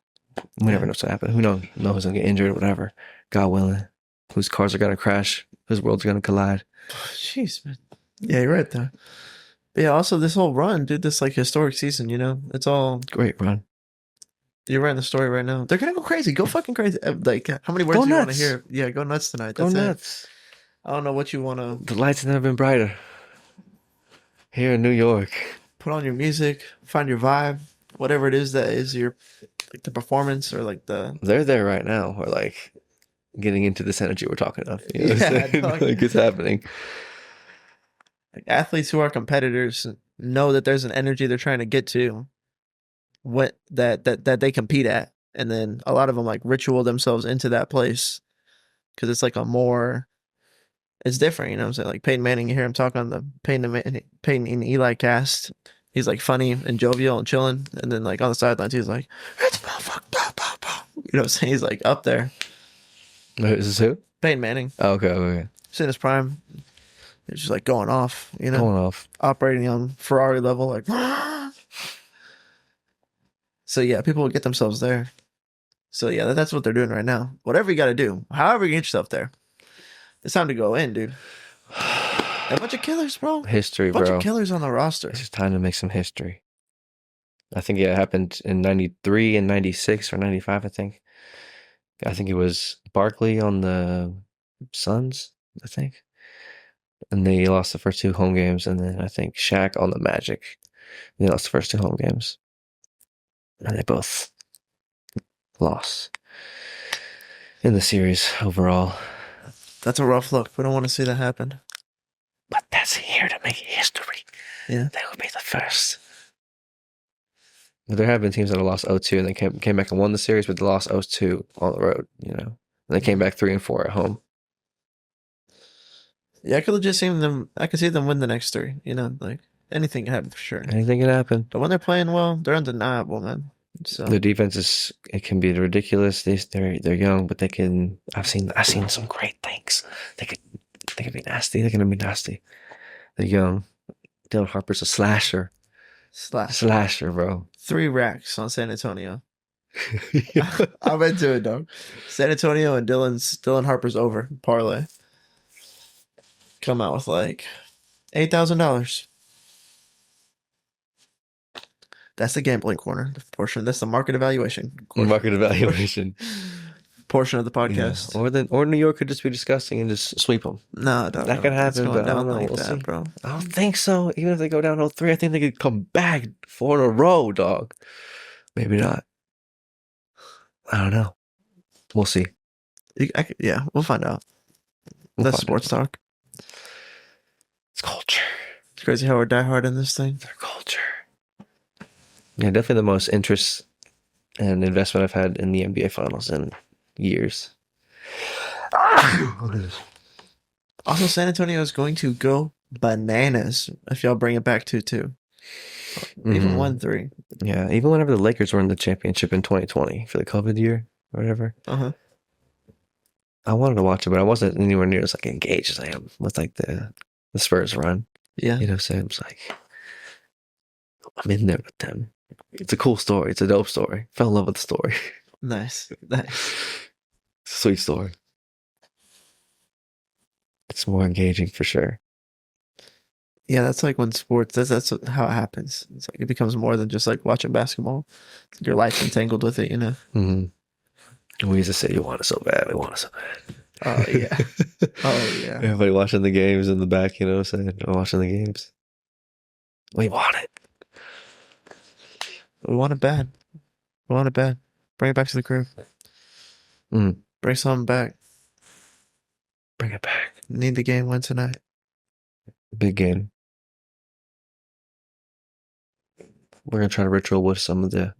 We never know what's going to happen. Who knows? Who's going to get injured or whatever. God willing. Whose cars are going to crash. Whose world's going to collide. Jeez, man. Yeah, you're right, though. But yeah, also, this whole run, dude, this, like, historic season, you know? It's all... Great run. You're writing the story right now. They're going to go crazy. Go fucking crazy. Like, how many words do you want to hear? Yeah, go nuts tonight. Go nuts. I don't know what you want to... The lights have never been brighter. Here in New York. Put on your music. Find your vibe. Whatever it is that is your... Like, the performance or, like, the... They're there right now. Or, like, getting into this energy we're talking of. You know what I'm saying? Like, it's happening. Like, athletes who are competitors know that there's an energy they're trying to get to. What that they compete at, and then a lot of them like ritual themselves into that place because it's like a more, it's different, you know what I'm saying? Like Peyton Manning, you hear him talk on the Peyton and Eli cast. He's like funny and jovial and chilling, and then like on the sidelines, he's like, it's motherfucker, blah, blah, blah. You know what I'm saying? He's like up there. Is this who? Peyton Manning. Oh, okay. He's in his prime. He's just like going off, you know, Going off. operating on Ferrari level, like. So yeah, people will get themselves there. So yeah, that's what they're doing right now. Whatever you got to do, however you get yourself there, it's time to go in, dude. A bunch of killers, bro. History, A bunch bro. of killers on the roster. It's just time to make some history. I think it happened in 93 and 96 or 95, I think. I think it was Barkley on the Suns, I think. And they lost the first two home games. And then I think Shaq on the Magic. They lost the first two home games. And they both lost in the series overall. That's a rough look. We don't want to see that happen. But that's here to make history. Yeah. They would be the first. There have been teams that have lost 0-2 and they came back and won the series, but they lost 0-2 on the road, you know. And they came back 3-4 at home. Yeah, I could legit see them. I could see them win the next three. You know, like anything can happen for sure. Anything can happen. But when they're playing well, they're undeniable, man. So Their defense it can be ridiculous. They're young, but they can. I've seen some great things. They could be nasty. They're gonna be nasty. They're young. Dylan Harper's a slasher. Slasher, bro. 3 racks on San Antonio. I'm into it, dog. San Antonio and Dylan Harper's over parlay. Come out with like $8,000. That's the gambling corner portion. That's the market evaluation. Market evaluation portion of the podcast. Yeah. Or New York could just be disgusting and just sweep them. No, dog, that could happen. But I don't know. Like We'll see. bro. I don't think so. Even if they go down 0-3, I think they could come back 4 in a row, dog. Maybe not. I don't know. We'll see. Yeah, we'll find out. That's sports talk. It's culture. It's crazy how we're diehard in this thing. Their culture. Yeah, definitely the most interest and investment I've had in the NBA Finals in years. Also, San Antonio is going to go bananas if y'all bring it back 2-2. Even 1-3. Yeah, even whenever the Lakers were in the championship in 2020 for the COVID year or whatever. I wanted to watch it, but I wasn't anywhere near as like engaged as I am with like the Spurs run. Yeah. You know, so it's like I'm in there with them. It's a cool story. It's a dope story. Fell in love with the story. Nice. Sweet story. It's more engaging for sure. Yeah, that's like when sports, that's how it happens. It's like it becomes more than just like watching basketball. Your life's entangled with it, you know? Mm-hmm. We used to say, you want it so bad. We want it so bad. Oh, yeah. Oh, yeah. Everybody watching the games in the back, you know what I'm saying? Watching the games. We want it. We want it bad. We want it bad. Bring it back to the crib. Bring something back. Bring it back. Need the game win tonight. Big game. We're going to try to ritual with some of the...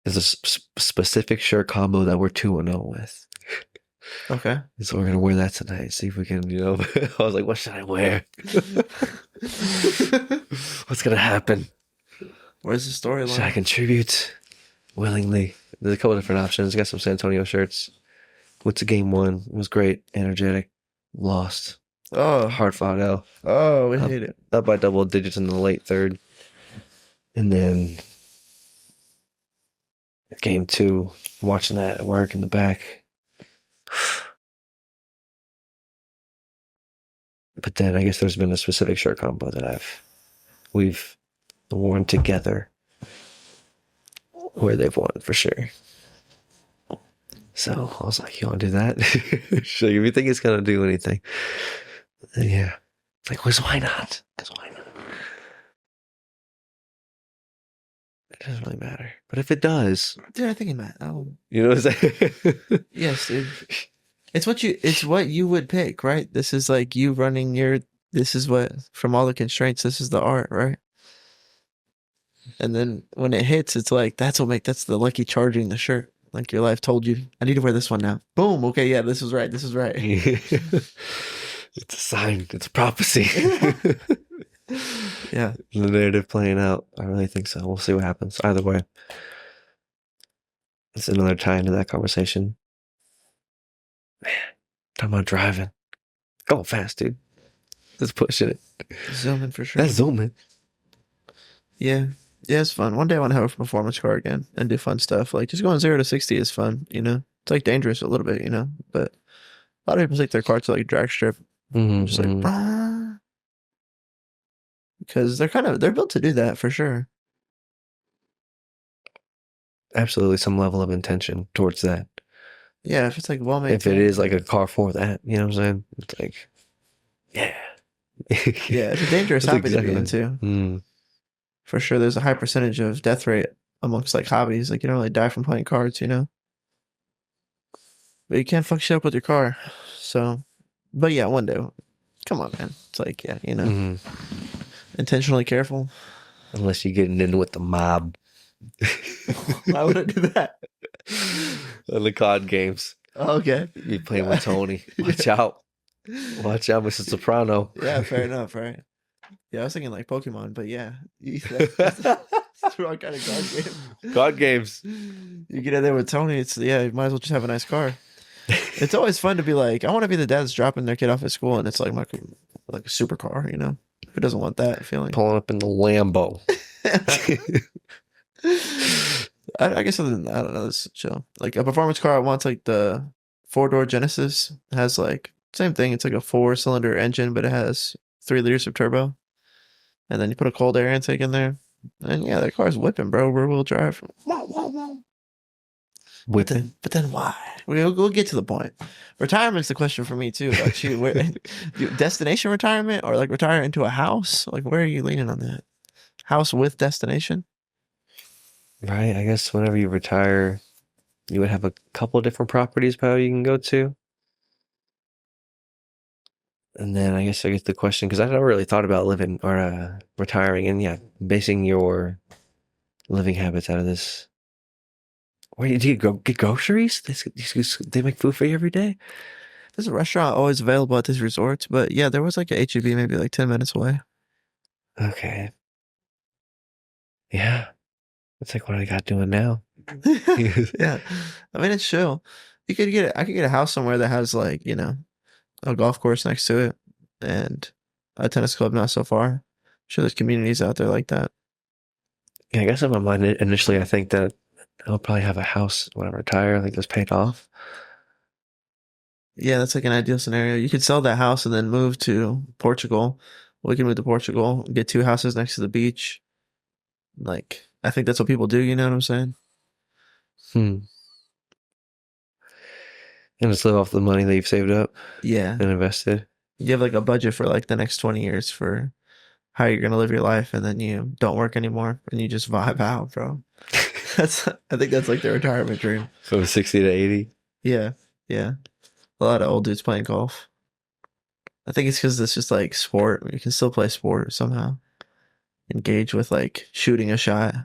There's a specific shirt combo that we're 2-0 with. Okay. So we're going to wear that tonight. See if we can, you know... I was like, what should I wear? What's going to happen? Where's the storyline? Should I contribute willingly? There's a couple different options. I got some San Antonio shirts. What's a game 1? It was great. Energetic. Lost. Oh. Hard fought out. Oh, we hate it. Up by double digits in the late third. And then game 2, watching that at work in the back. But then I guess there's been a specific shirt combo that we've worn together where they've won for sure. So I was like, you want to do that? Sure, if you think it's going to do anything. Yeah. It's like, why not? Because why not? It doesn't really matter. But if it does. Dude, I think it might. You know what I'm saying? Yes, dude. It's what you would pick, right? This is like you running this is what, from all the constraints, this is the art, right? And then when it hits, it's like, that's the lucky charging the shirt. Like your life told you, I need to wear this one now. Boom. Okay. Yeah, this is right. It's a sign. It's a prophecy. Yeah. The narrative playing out. I really think so. We'll see what happens. Either way. It's another tie into that conversation. Man, talking about driving. Going fast, dude. Just pushing it. Zooming for sure. That's zooming. Yeah. Yeah, it's fun. One day I want to have a performance car again and do fun stuff. Like just going 0 to 60 is fun, you know? It's like dangerous a little bit, you know? But a lot of people take their car to like a drag strip. Just like, "Bah." Because they're built to do that for sure. Absolutely some level of intention towards that. Yeah, if it's like well If it is like a car for that, you know what I'm saying? It's like, yeah. Yeah, it's a dangerous That's hobby to be exactly- into. For sure, there's a high percentage of death rate amongst like hobbies. Like you don't really die from playing cards, you know? But you can't fuck shit up with your car. So, but yeah, one day. Come on, man. It's like, yeah, you know, intentionally careful. Unless you're getting in with the mob. Why would I do that? On the COD games. Oh, okay. You playing with Tony. Watch out. Watch out, Mr. Soprano. Yeah, fair enough, right? Yeah, I was thinking like Pokemon, but yeah. That's the wrong kind of card game. COD games. You get in there with Tony, it's, yeah, you might as well just have a nice car. It's always fun to be like, I want to be the dad that's dropping their kid off at school, and it's like like a supercar, you know? Who doesn't want that feeling? Pulling up in the Lambo. I guess other than that, I don't know. This is chill. Like a performance car, I want like the 4-door Genesis. It has like same thing. It's like a 4-cylinder engine, but it has 3 liters of turbo. And then you put a cold air intake in there. And yeah, that car's whipping, bro. Rear wheel drive. Whipping. But then why? We'll get to the point. Retirement's the question for me too. About you, where destination retirement or like retire into a house? Like where are you leaning on that? House with destination? Right. I guess whenever you retire, you would have a couple of different properties probably you can go to. And then I guess the question, because I never really thought about living or retiring and yeah, basing your living habits out of this. Where do you go get groceries? They make food for you every day? There's a restaurant always available at these resorts, but yeah, there was like a HEB maybe like 10 minutes away. Okay. Yeah. That's like what I got doing now. Yeah. I mean, it's chill. I could get a house somewhere that has like, you know, a golf course next to it and a tennis club not so far. I'm sure there's communities out there like that. Yeah, I guess in my mind initially I think that I'll probably have a house when I retire, like that's paid off. Yeah, that's like an ideal scenario. You could sell that house and then move to Portugal. We can move to Portugal, get 2 houses next to the beach. Like, I think that's what people do, you know what I'm saying? And just live off the money that you've saved up Yeah. and invested. You have like a budget for like the next 20 years for how you're gonna live your life, and then you don't work anymore and you just vibe out, bro. I think that's like the retirement dream. From 60 to 80. Yeah, yeah. A lot of old dudes playing golf. I think it's because it's just like sport. You can still play sport somehow. Engage with like shooting a shot.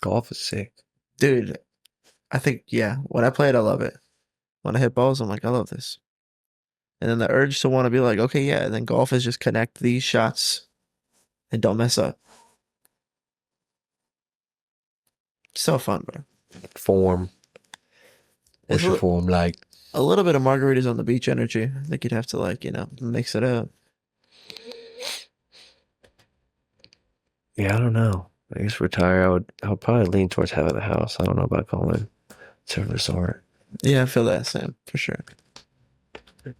Golf is sick. Dude, I think, yeah, when I play it, I love it. When I hit balls, I'm like, I love this. And then the urge to want to be like, okay, yeah, and then golf is just connect these shots and don't mess up. So fun, bro. Form. What's your form like? A little bit of margaritas on the beach energy. I think you'd have to like, you know, mix it up. Yeah, I don't know. I guess retire. I would probably lean towards having a house. I don't know about going to a resort. Yeah, I feel that, Sam, for sure. I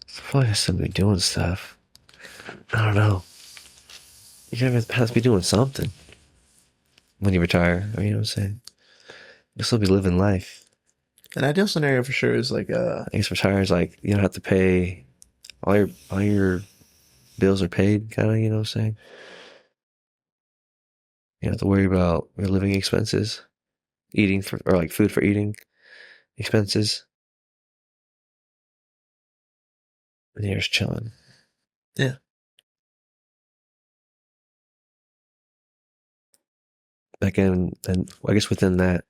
feel like I should be doing stuff. I don't know. You gotta have to be doing something when you retire. You know what I'm saying? You'll still be living life. An ideal scenario for sure is like I guess retire is like you don't have to pay all your bills are paid, kind of. You know what I'm saying? You don't have to worry about your living expenses, or like food for eating expenses. And you're just chilling. Yeah. Again, and I guess within that,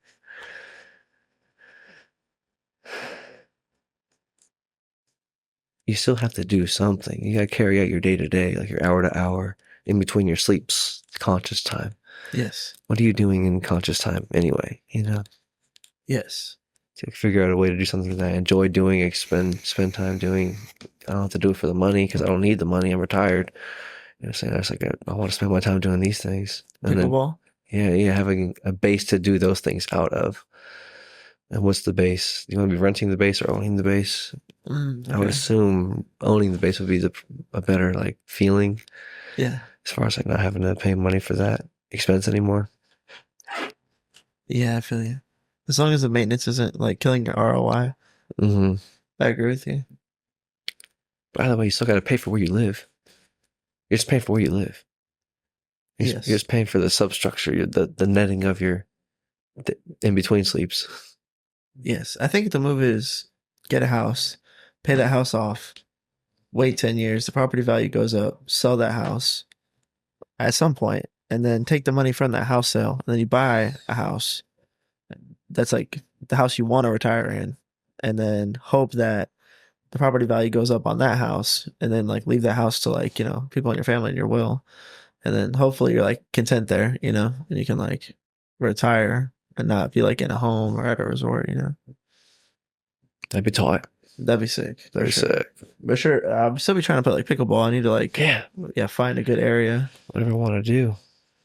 you still have to do something. You gotta carry out your day to day, like your hour to hour, in between your sleeps, conscious time. Yes. What are you doing in conscious time anyway? You know? Yes. to figure out a way to do something that I enjoy doing, spend time doing. I don't have to do it for the money because I don't need the money. I'm retired. You know what I'm saying? I was like, I want to spend my time doing these things. And then, Pickleball. yeah, having a base to do those things out of. And what's the base? You want to be renting the base or owning the base? I would Okay. assume owning the base would be a better like feeling Yeah. as far as like not having to pay money for that expense anymore. Yeah, I feel you. As long as the maintenance isn't like killing your ROI, Mm-hmm. I agree with you. By the way, you still got to pay for where you live. You're just paying for where you live. You're Yes. just paying for the substructure, the netting of your in between sleeps. Yes. I think the move is get a house, pay that house off, wait 10 years, the property value goes up, sell that house at some point, and then take the money from that house sale, and then you buy a house that's like the house you want to retire in, and then hope that the property value goes up on that house, and then like leave that house to like, people in your family in your will. And then hopefully you're like content there, and you can like retire and not be like in a home or at a resort. I'd be taught. That'd be sick. For Very sure. sick. But sure, I'm still be trying to play like pickleball. I need to like, Yeah, find a good area. whatever I want to do.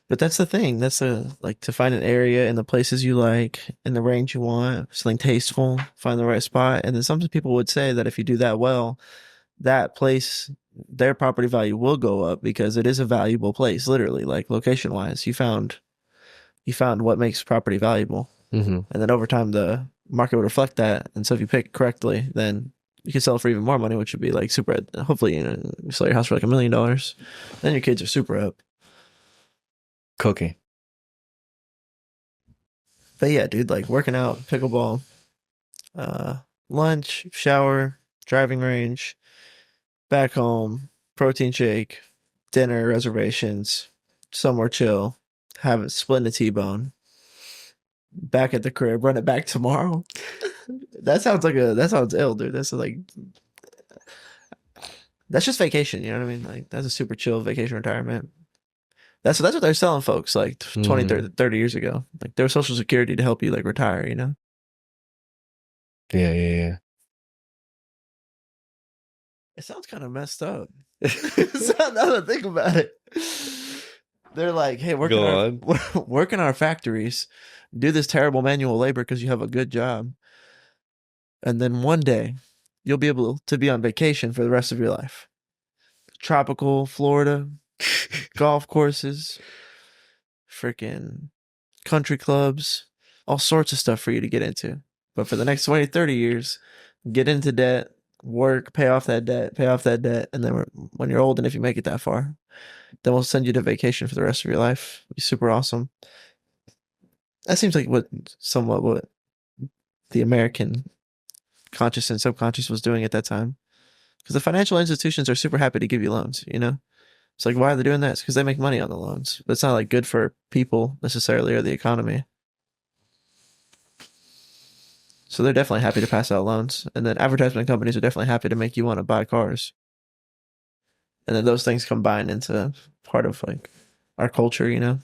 But that's the thing. That's the like to find an area in the places you like, in the range you want, something tasteful, find the right spot. And then some people would say that if you do that well, that place, their property value will go up because it is a valuable place, literally, like location wise. You found what makes property valuable. Mm-hmm. And then over time, the market would reflect that. And so if you pick correctly, then you can sell it for even more money, which would be like super. Hopefully, you sell your house for like $1 million. Then your kids are super up. Cooking. But yeah, dude, like working out, pickleball, lunch, shower, driving range, back home, protein shake, dinner reservations, somewhere chill, have it split a T-bone, back at the crib, run it back tomorrow. That sounds ill, dude. That's just vacation, you know what I mean? Like that's a super chill vacation retirement. That's what they're selling folks like 20, 30 years ago. Like their social security to help you like retire. Yeah. It sounds kind of messed up. Now that I think about it. They're like, hey, work in our factories, do this terrible manual labor because you have a good job. And then one day you'll be able to be on vacation for the rest of your life. Tropical Florida, golf courses, freaking country clubs, all sorts of stuff for you to get into. But for the next 20, 30 years, get into debt, work, pay off that debt. And then when you're old and if you make it that far, then we'll send you to vacation for the rest of your life. It'd be super awesome. That seems like somewhat what the American conscious and subconscious was doing at that time. Because the financial institutions are super happy to give you loans, It's like, why are they doing that? It's because they make money on the loans. But it's not like good for people necessarily or the economy. So they're definitely happy to pass out loans. And then advertisement companies are definitely happy to make you want to buy cars. And then those things combine into part of like our culture.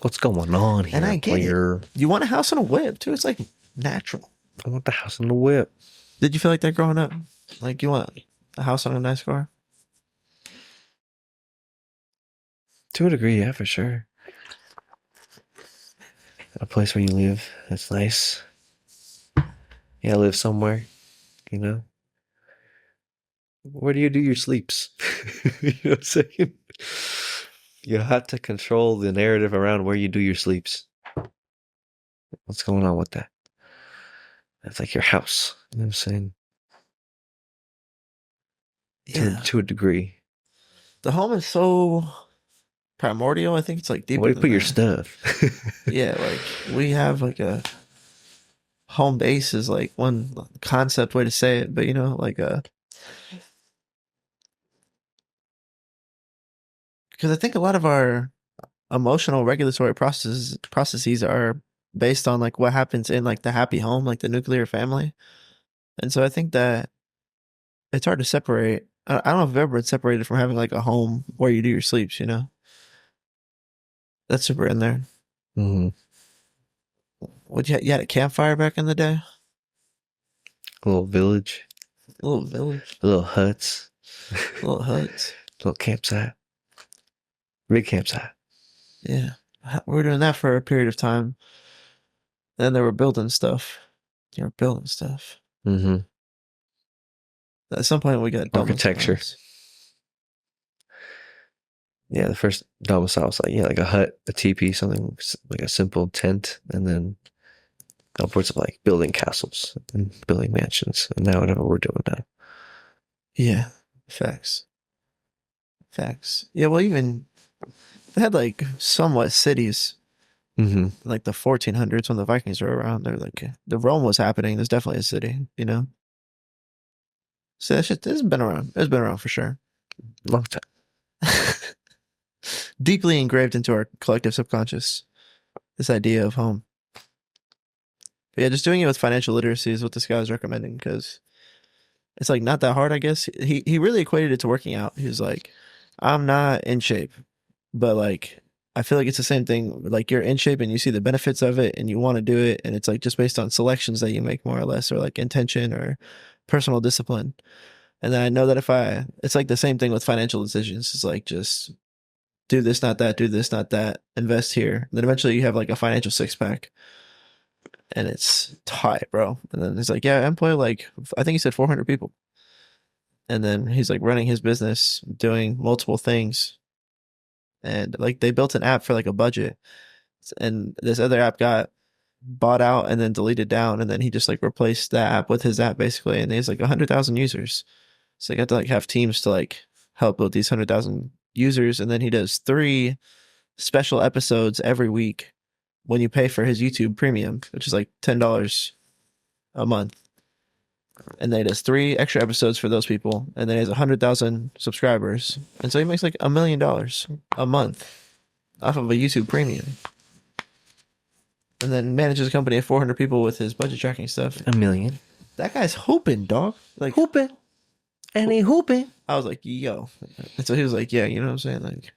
What's going on here? And I get it. You want a house and a whip too. It's like natural. I want the house and the whip. Did you feel like that growing up? Like you want a house and a nice car? To a degree, yeah, for sure. A place where you live that's nice. Yeah, live somewhere, Where do you do your sleeps? You know what I'm saying? You have to control the narrative around where you do your sleeps. What's going on with that? That's like your house. You know what I'm saying? Yeah. To a degree. The home is so primordial. I think it's like deeper. Where do you put your that. stuff? Yeah, like we have like a home base is like one concept way to say it, but because I think a lot of our emotional regulatory processes are based on like what happens in like the happy home, like the nuclear family. And so I think that it's hard to separate. I don't know if I've ever been separated from having like a home where you do your sleeps. That's super in there. Mm-hmm. You had a campfire back in the day? A little village, A little village, little huts, little huts. little campsite, big campsite. Yeah, we were doing that for a period of time. Then they were building stuff. They were building stuff. Mm-hmm. At some point, we got Architecture. domiciles. Yeah, the first domicile was like a hut, a teepee, something like a simple tent, and then upwards of like building castles and building mansions, and now whatever we're doing now. Yeah, facts. Facts. Yeah, well, even they had like somewhat cities, Mm-hmm. like the 1400s when the Vikings were around. They're like the Rome was happening. There's definitely a city, you know. So that shit, this has been around. It's been around for sure. Long time. Deeply engraved into our collective subconscious. This idea of home. But yeah, just doing it with financial literacy is what this guy was recommending because it's like not that hard, I guess. He really equated it to working out. He was like, I'm not in shape, but like I feel like it's the same thing. Like you're in shape and you see the benefits of it and you want to do it, and it's like just based on selections that you make more or less, or like intention or personal discipline. And then I know that it's like the same thing with financial decisions. It's like just do this, not that, do this, not that, invest here. Then eventually you have like a financial six pack. And it's tight, bro. And then he's like, yeah, I employ like, I think he said 400 people. And then he's like running his business, doing multiple things. And like they built an app for like a budget. And this other app got bought out and then deleted down. And then he just like replaced that app with his app basically. And he has like 100,000 users. So they got to like have teams to like help build these 100,000 users. And then he does 3 special episodes every week when you pay for his YouTube premium, which is like $10 a month. And then he does 3 extra episodes for those people. And then he has 100,000 subscribers. And so he makes like $1 million a month off of a YouTube premium. And then manages a company of 400 people with his budget tracking stuff. $1 million. That guy's hooping, dog. Like Hooping. And he hooping. I was like, yo. And so he was like, yeah, you know what I'm saying? Like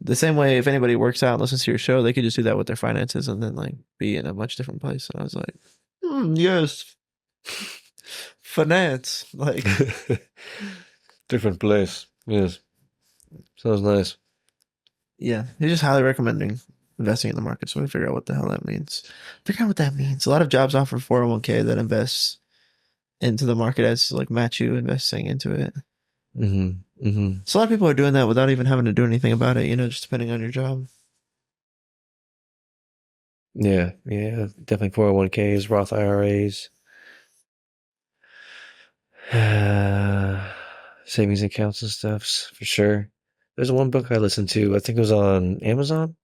the same way if anybody works out and listens to your show, they could just do that with their finances and then like be in a much different place. And I was like, yes. Finance. Like different place. Yes. Sounds nice. yeah. He's just highly recommending investing in the market. So we figure out what the hell that means. Figure out what that means. A lot of jobs offer 401k that invests into the market as like match you investing into it. Mm-hmm. Mm-hmm. So a lot of people are doing that without even having to do anything about it, you know, just depending on your job. Yeah. Yeah. Definitely 401ks, Roth IRAs. Savings accounts and stuff for sure. There's one book I listened to. I think it was on Amazon.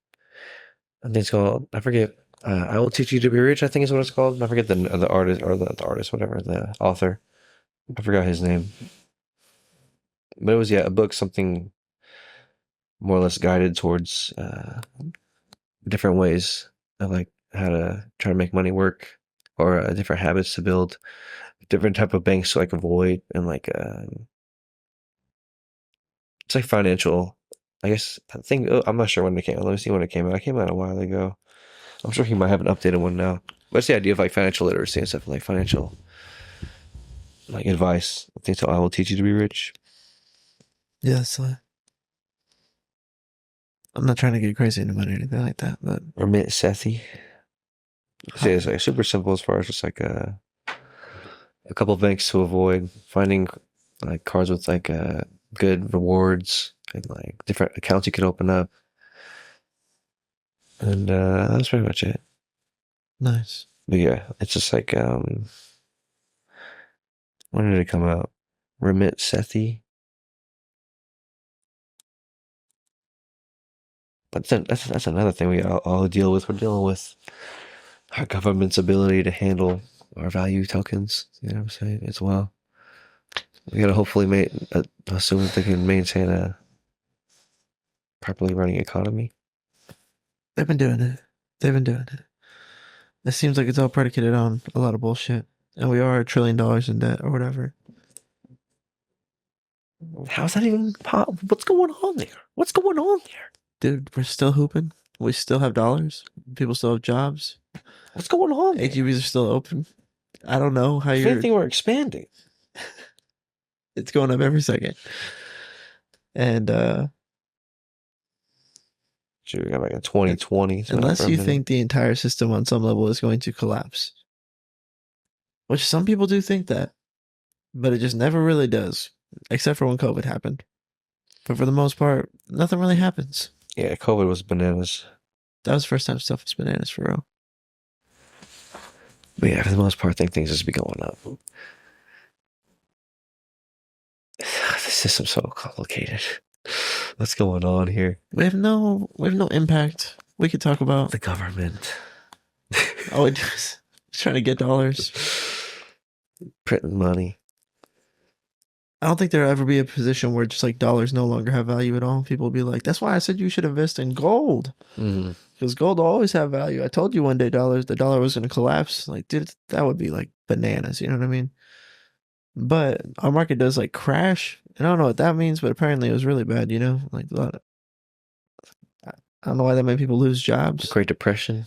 I think it's called. I forget. I Will Teach You to Be Rich. I think is what it's called. I forget the artist or the artist, whatever the author. I forgot his name. But it was a book, something more or less guided towards different ways of like how to try to make money work, or different habits to build, different type of banks to like avoid, and like it's like financial. I guess I'm not sure when it came out. Let me see when it came out. It came out a while ago. I'm sure he might have an updated one now. What's the idea of like financial literacy and stuff, like financial like advice? I think so. I Will Teach You to Be Rich. Yeah, so I'm not trying to get crazy into money or anything like that, but Remit Sethi. It's like super simple as far as just like a couple of banks to avoid, finding like cards with like good rewards and like different accounts you can open up. And that's pretty much it. nice. But yeah, it's just like when did it come out? Remit Sethi. But then that's another thing we all deal with. We're dealing with our government's ability to handle our value tokens. You know what I'm saying? As well. We gotta hopefully assume that they can maintain a properly running economy. They've been doing it. They've been doing it. It seems like it's all predicated on a lot of bullshit. And we are $1 trillion in debt or whatever. How's that even possible? What's going on there? What's going on there? Dude, we're still hooping. We still have dollars. People still have jobs. What's going on there? HEBs are still open. I don't know how If you're. anything, we're expanding. It's going up every second. And Should we got like a 2020? unless you think the entire system on some level is going to collapse, which some people do think that, but it just never really does, except for when COVID happened. But for the most part, nothing really happens. Yeah, COVID was bananas. That was the first time stuff was bananas for real. But yeah, for the most part, I think things just be going up. The system's so complicated. What's going on here? We have no impact. We could talk about The government. oh, it just trying to get dollars. Printing money. I don't think there'll ever be a position where just like dollars no longer have value at all. People will be like, that's why I said you should invest in gold. Mm-hmm. Because gold will always have value. I told you one day the dollar was going to collapse. Like, dude, that would be like bananas. You know what I mean? But our market does like crash. And I don't know what that means, but apparently it was really bad, you know? Like a lot of, I don't know why that made people lose jobs. Great Depression.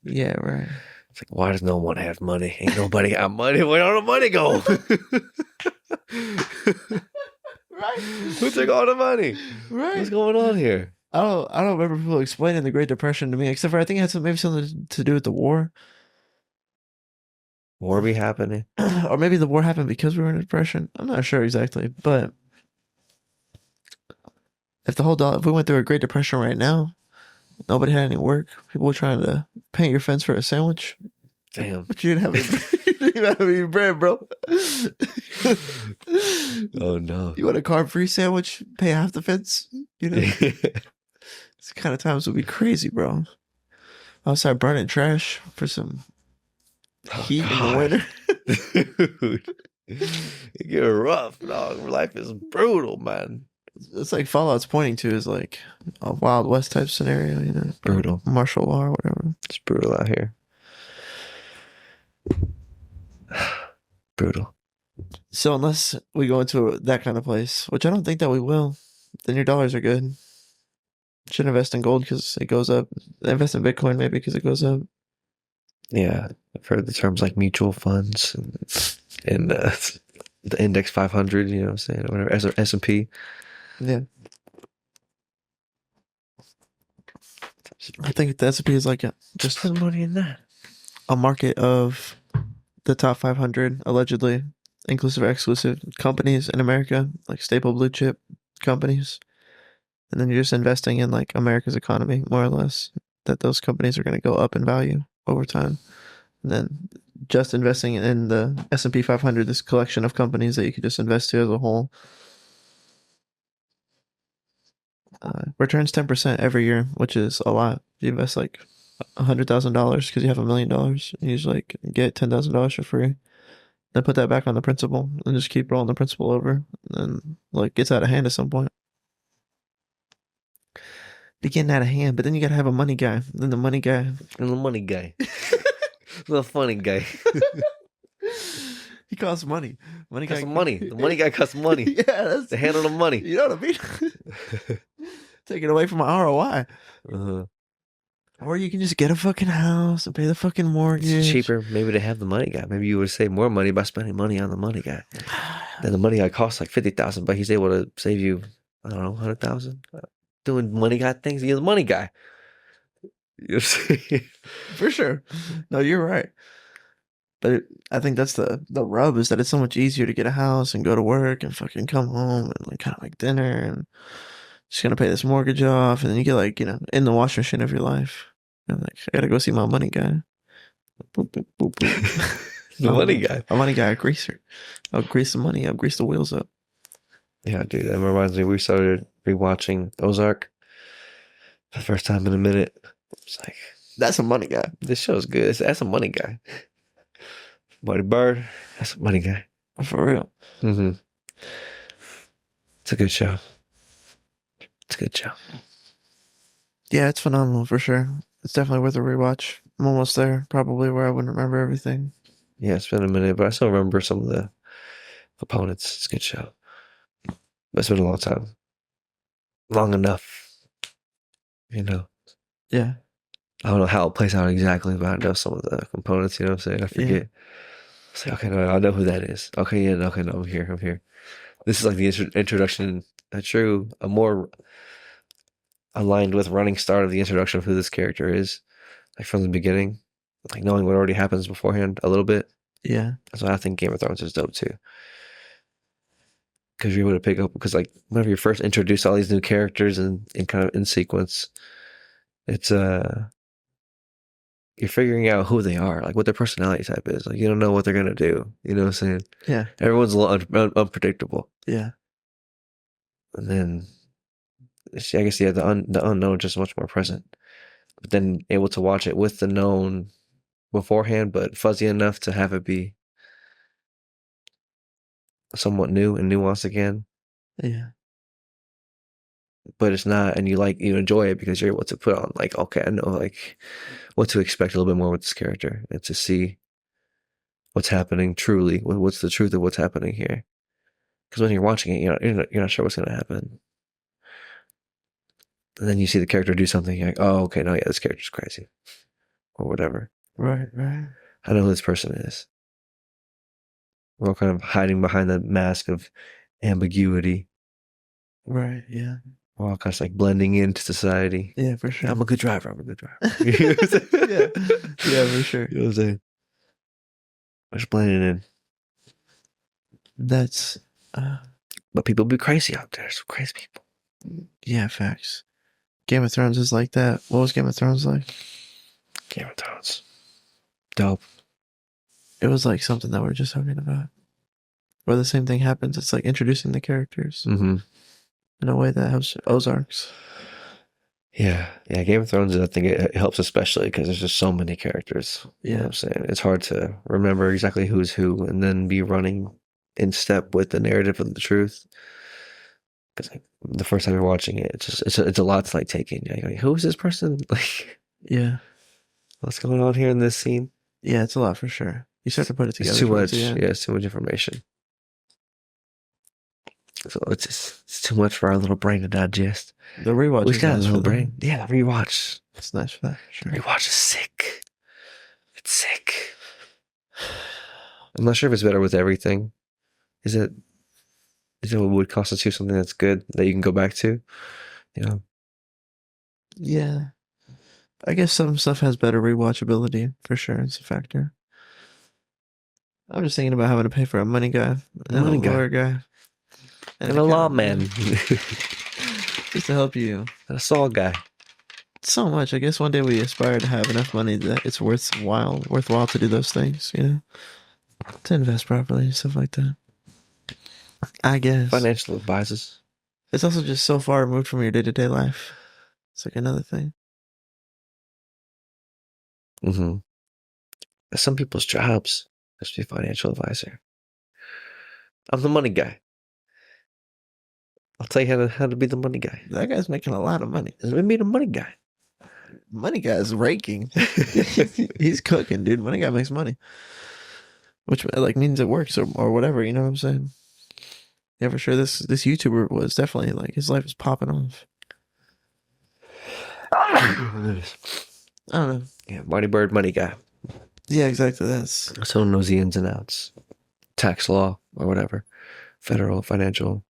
Yeah, right. It's like, why does no one have money? Ain't nobody got money. Where all the money go? Right. Who took all the money? Right. What's going on here? I don't remember people explaining the Great Depression to me, except for I think it had maybe something to do with the war. War be happening. Or maybe the war happened because we were in a depression. I'm not sure exactly, but if we went through a Great Depression right now, nobody had any work. People were trying to paint your fence for a sandwich. Damn. But you didn't have any bread, bro. Oh no. You want a carb-free sandwich? Pay half the fence. You know, these kind of times would be crazy, bro. Outside burning trash for some heat in the winter. Dude. It get rough, dog. Life is brutal, man. It's like Fallout's pointing to is like a Wild West type scenario, you know, Brutal. martial law or whatever. It's brutal out here. Brutal. So unless we go into that kind of place, which I don't think that we will, then your dollars are good. Should invest in gold because it goes up. Invest in Bitcoin maybe because it goes up. Yeah, I've heard the terms like mutual funds and the index 500. You know what I'm saying? Or whatever, S&P. Yeah. I think the S&P is like just put money in that. A market of the top 500 allegedly inclusive or exclusive companies in America, like staple blue chip companies. And then you're just investing in like America's economy, more or less, that those companies are going to go up in value over time. And then just investing in the S&P 500, this collection of companies that you could just invest to as a whole, returns 10% every year, which is a lot. You invest like $100,000 because you have $1 million. You just like get $10,000 for free. Then put that back on the principal and just keep rolling the principal over. And like gets out of hand at some point. Be getting out of hand, but then you gotta have a money guy. Then the money guy. And the money guy. The funny guy. He costs money. Money Costs guy. money. The money guy costs money. Yeah, that's To handle the money. You know what I mean? Take it away from my ROI. Uh-huh. Or you can just get a fucking house and pay the fucking mortgage. It's cheaper maybe to have the money guy. Maybe you would save more money by spending money on the money guy. Then the money guy costs like $50,000, but he's able to save you, I don't know, 100,000. Doing money guy things. He's a money guy. You see? For sure. No, you're right. But I think that's the rub is that it's so much easier to get a house and go to work and fucking come home and like kind of like dinner and just gonna pay this mortgage off, and then you get like, you know, in the washing machine of your life. I'm like, I gotta go see my money guy. Boop, boop, boop, boop. The money guy. A money guy, a greaser. I'll grease the money up, grease the wheels up. Yeah, dude, that reminds me. We started rewatching Ozark for the first time in a minute. It's like, that's a money guy. This show's good. That's a money guy. Marty Bird, that's a money guy. For real. Mm-hmm. It's a good show. It's a good show. Yeah, it's phenomenal for sure. It's definitely worth a rewatch. I'm almost there, probably where I wouldn't remember everything. Yeah, it's been a minute, but I still remember some of the opponents. It's a good show. But it's been a long time. Long enough. You know. Yeah. I don't know how it plays out exactly, but I know some of the components, you know what I'm saying? I forget. It's like, okay, no, I know who that is. Okay, yeah, okay, no, I'm here. This is like the introduction, a more aligned with running start of the introduction of who this character is, like from the beginning, like knowing what already happens beforehand a little bit. Yeah. That's why I think Game of Thrones is dope too. Because you're able to pick up, because like whenever you first introduce all these new characters and kind of in sequence, it's you're figuring out who they are, like what their personality type is. Like you don't know what they're gonna do. You know what I'm saying? Yeah. Everyone's a little unpredictable. Yeah. And then I guess the unknown is just much more present. But then able to watch it with the known beforehand, but fuzzy enough to have it be somewhat new and nuanced again. Yeah. But it's not, and you enjoy it because you're able to put on like, okay, I know like what to expect a little bit more with this character and to see what's happening truly. What's the truth of what's happening here? Because when you're watching it, you're not sure what's going to happen. And then you see the character do something, you're like, oh, okay, no, yeah, this character's crazy. Or whatever. Right. I know who this person is. We're all kind of hiding behind the mask of ambiguity. Right. Yeah. We're all kind of like blending into society. Yeah, for sure. I'm a good driver. Yeah. Yeah, for sure. You know what I'm saying? We're just blending in. That's But people be crazy out there. Some crazy people. yeah, facts. Game of Thrones is like that. What was Game of Thrones like? Game of Thrones. Dope. It was like something that we are just talking about. Where the same thing happens. It's like introducing the characters Mm-hmm. in a way that helps Ozarks. Yeah. Game of Thrones, I think it helps especially because there's just so many characters. You know what I'm saying? It's hard to remember exactly who's who and then be running in step with the narrative of the truth. Because like, the first time you're watching it, it's a lot to like take in. You're like, who is this person? Like, yeah, what's going on here in this scene? Yeah, it's a lot for sure. You start to put it together. It's too much. Yeah, it's too much information. So it's too much for our little brain to digest. The rewatch. We got a little brain. Yeah, the rewatch. It's nice for that. Sure. The rewatch is sick. It's sick. I'm not sure if it's better with everything. Is it what would constitute something that's good that you can go back to? You know? Yeah. I guess some stuff has better rewatchability for sure. It's a factor. I'm just thinking about having to pay for a money guy, and a lawyer guy, and a lawman, just to help you. And a saw guy. So much. I guess one day we aspire to have enough money that it's worthwhile to do those things. You know, to invest properly and stuff like that. I guess financial advisors. It's also just so far removed from your day-to-day life. It's like another thing. Mm-hmm. Some people's jobs is to be a financial advisor. I'm the money guy. I'll tell you how to be the money guy. That guy's making a lot of money. Let me be the money guy. Money guy's raking. He's cooking, dude. Money guy makes money, which like means it works or whatever. You know what I'm saying? Yeah, for sure. This YouTuber was definitely like his life was popping off. I don't know. Yeah, Marty Bird, money guy. Yeah, exactly. That's someone knows the ins and outs, tax law or whatever, federal, financial.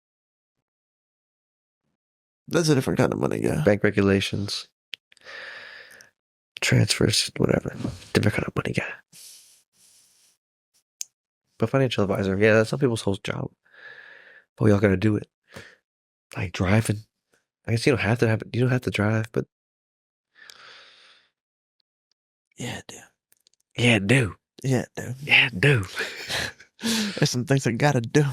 That's a different kind of money guy. Bank regulations, transfers, whatever. Different kind of money guy. But financial advisor, yeah, that's some people's whole job. But we all got to do it. Like driving. I guess you don't have to drive, but yeah, dude. Yeah, do. Yeah, dude. Yeah, do. There's some things I gotta do.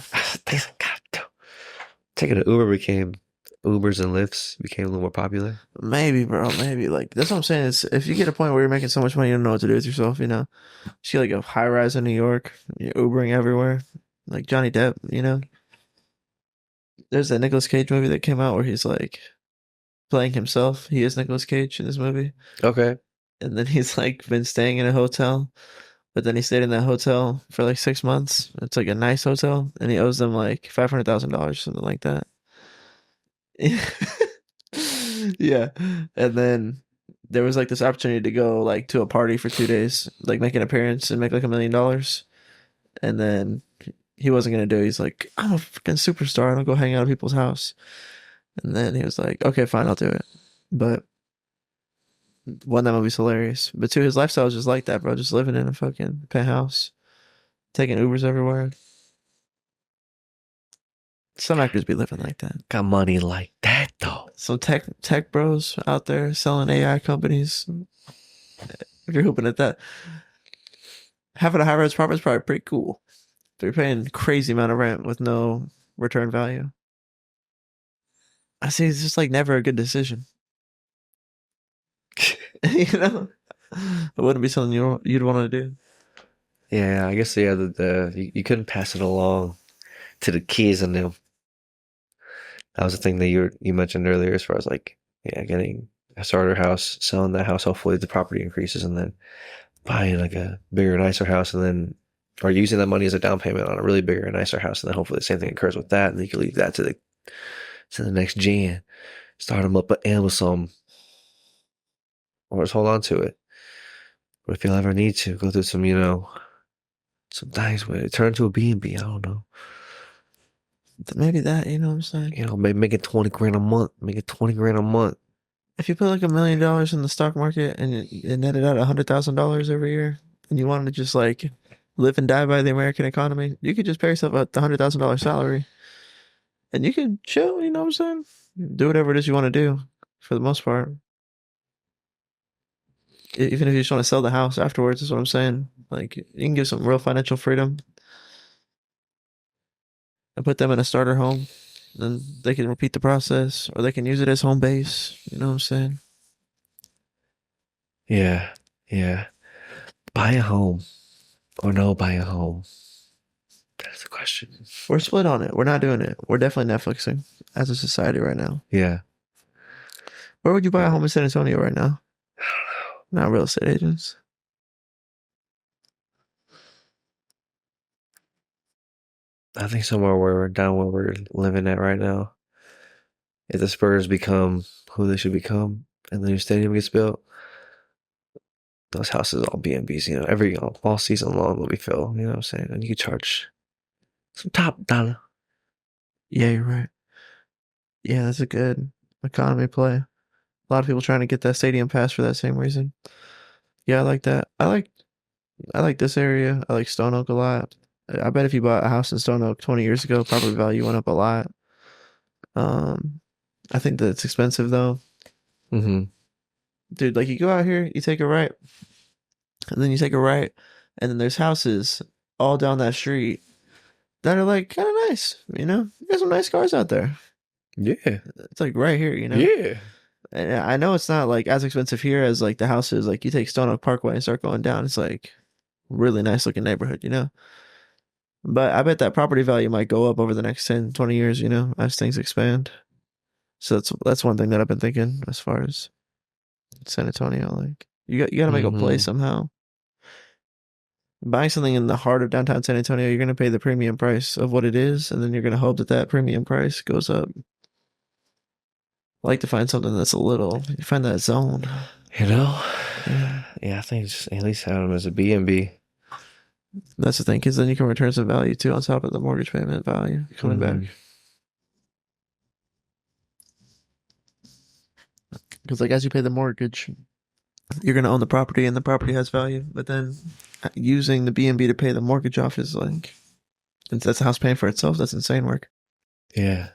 Taking an Ubers and Lyfts became a little more popular. Maybe, bro. Maybe. Like, that's what I'm saying. Is if you get a point where you're making so much money, you don't know what to do with yourself, you know? You see, like, a high rise in New York, you're Ubering everywhere. Like Johnny Depp, you know? There's that Nicolas Cage movie that came out where he's, like, playing himself. He is Nicolas Cage in this movie. Okay. And then he's, like, been staying in a hotel. But then he stayed in that hotel for, like, 6 months. It's, like, a nice hotel. And he owes them, like, $500,000, something like that. Yeah. And then there was like this opportunity to go like to a party for 2 days, like make an appearance and make like $1 million. And then he wasn't gonna do it. He's like, I'm a freaking superstar. I don't go hang out at people's house. And then he was like, okay, fine, I'll do it. But one, that movie's hilarious. But two, his lifestyle is just like that, bro. Just living in a fucking penthouse, taking Ubers everywhere. Some actors be living like that. Got money like that though. Some tech bros out there selling AI companies. If you're hooping at that, having a high-rise property is probably pretty cool. They're paying crazy amount of rent with no return value. I see it's just like never a good decision. You know, it wouldn't be something you'd want to do. Yeah, I guess you couldn't pass it along to the kids and them. That was the thing that you mentioned earlier, as far as like, yeah, getting a starter house, selling that house, hopefully the property increases, and then buying like a bigger, nicer house, and then or using that money as a down payment on a really bigger, nicer house, and then hopefully the same thing occurs with that, and then you can leave that to the next gen, start them up at Amazon, or just hold on to it. Or if you'll ever need to, go through some, some things where it turn to a B&B. I don't know. Maybe that, you know what I'm saying? Maybe make it 20 grand a month. Make it 20 grand a month. If you put like $1 million in the stock market and it netted out $100,000 every year, and you wanted to just like live and die by the American economy, you could just pay yourself a $100,000 salary, and you can chill. You know what I'm saying? Do whatever it is you want to do, for the most part. Even if you just want to sell the house afterwards, is what I'm saying. Like, you can give some real financial freedom and put them in a starter home. Then they can repeat the process, or they can use it as home base. You know what I'm saying? Yeah, yeah. Buy a home or no buy a home. That's the question. We're split on it. We're not doing it. We're definitely Netflixing as a society right now. Yeah. Where would you buy a home in San Antonio right now? I don't know. Not real estate agents. I think somewhere where we're living at right now, if the Spurs become who they should become and the new stadium gets built, those houses all B&Bs, all season long will be filled, you know what I'm saying? And you can charge some top dollar. Yeah, you're right. Yeah, that's a good economy play. A lot of people trying to get that stadium pass for that same reason. Yeah, I like that. I like this area. I like Stone Oak a lot. I bet if you bought a house in Stone Oak 20 years ago, property value went up a lot. I think that it's expensive though. Mm-hmm. Dude, like you go out here, you take a right, and then you take a right, and then there's houses all down that street that are like kind of nice, you know? There's some nice cars out there. Yeah. It's like right here, you know? Yeah. And I know it's not like as expensive here as like the houses. Like you take Stone Oak Parkway and start going down, it's like really nice looking neighborhood, you know? But I bet that property value might go up over the next 10, 20 years, you know, as things expand. So that's one thing that I've been thinking as far as San Antonio. Like you got to make a play somehow. Buying something in the heart of downtown San Antonio, you're going to pay the premium price of what it is, and then you're going to hope that that premium price goes up. I like to find something that's you find that zone. Yeah, I think just at least have them as a B&B. That's the thing, because then you can return some value too on top of the mortgage payment value coming back. Because like as you pay the mortgage, you're going to own the property, and the property has value. But then using the B&B to pay the mortgage off is like, that's the house paying for itself. That's insane work. Yeah.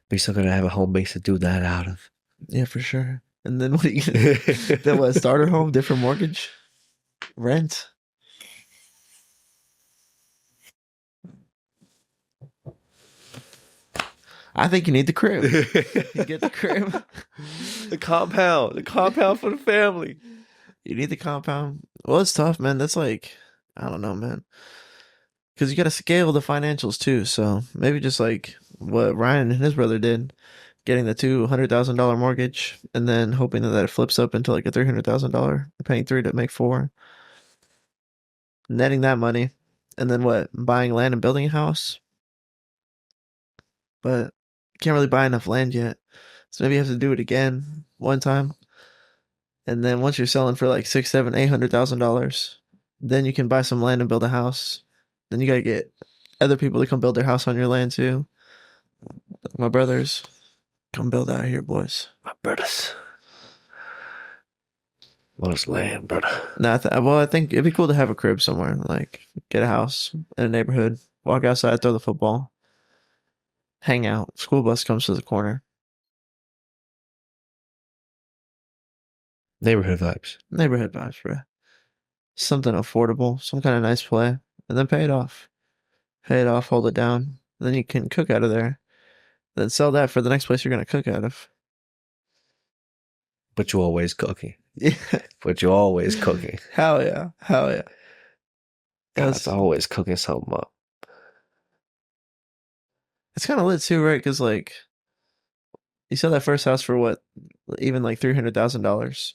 But you're still going to have a home base to do that out of. Yeah, for sure. And then what are you going to then what, starter home, different mortgage, rent? I think you need the crib. You get the crib. The compound for the family. You need the compound. Well, it's tough, man. That's like, I don't know, man. Because you got to scale the financials too. So maybe just like what Ryan and his brother did, getting the $200,000 mortgage and then hoping that it flips up into like a $300,000, paying $3 to make $4, netting that money, and then what? Buying land and building a house. But can't really buy enough land yet. So maybe you have to do it again one time. And then once you're selling for like $600,000, $700,000, $800,000, then you can buy some land and build a house. Then you gotta get other people to come build their house on your land too. My brothers, come build out here, boys. My brothers. What's land, brother? No, I think it'd be cool to have a crib somewhere. Like, get a house in a neighborhood, walk outside, throw the football, hang out. School bus comes to the corner. Neighborhood vibes. Neighborhood vibes, bro. Something affordable, some kind of nice play, and then pay it off. Pay it off, hold it down. Then you can cook out of there. Then sell that for the next place you're gonna cook out of. But you always cooking. Yeah. But you always cooking. Hell yeah. Hell yeah. God's always cooking something up. It's kind of lit too, right? Because like, you sell that first house for what, even like $300,000,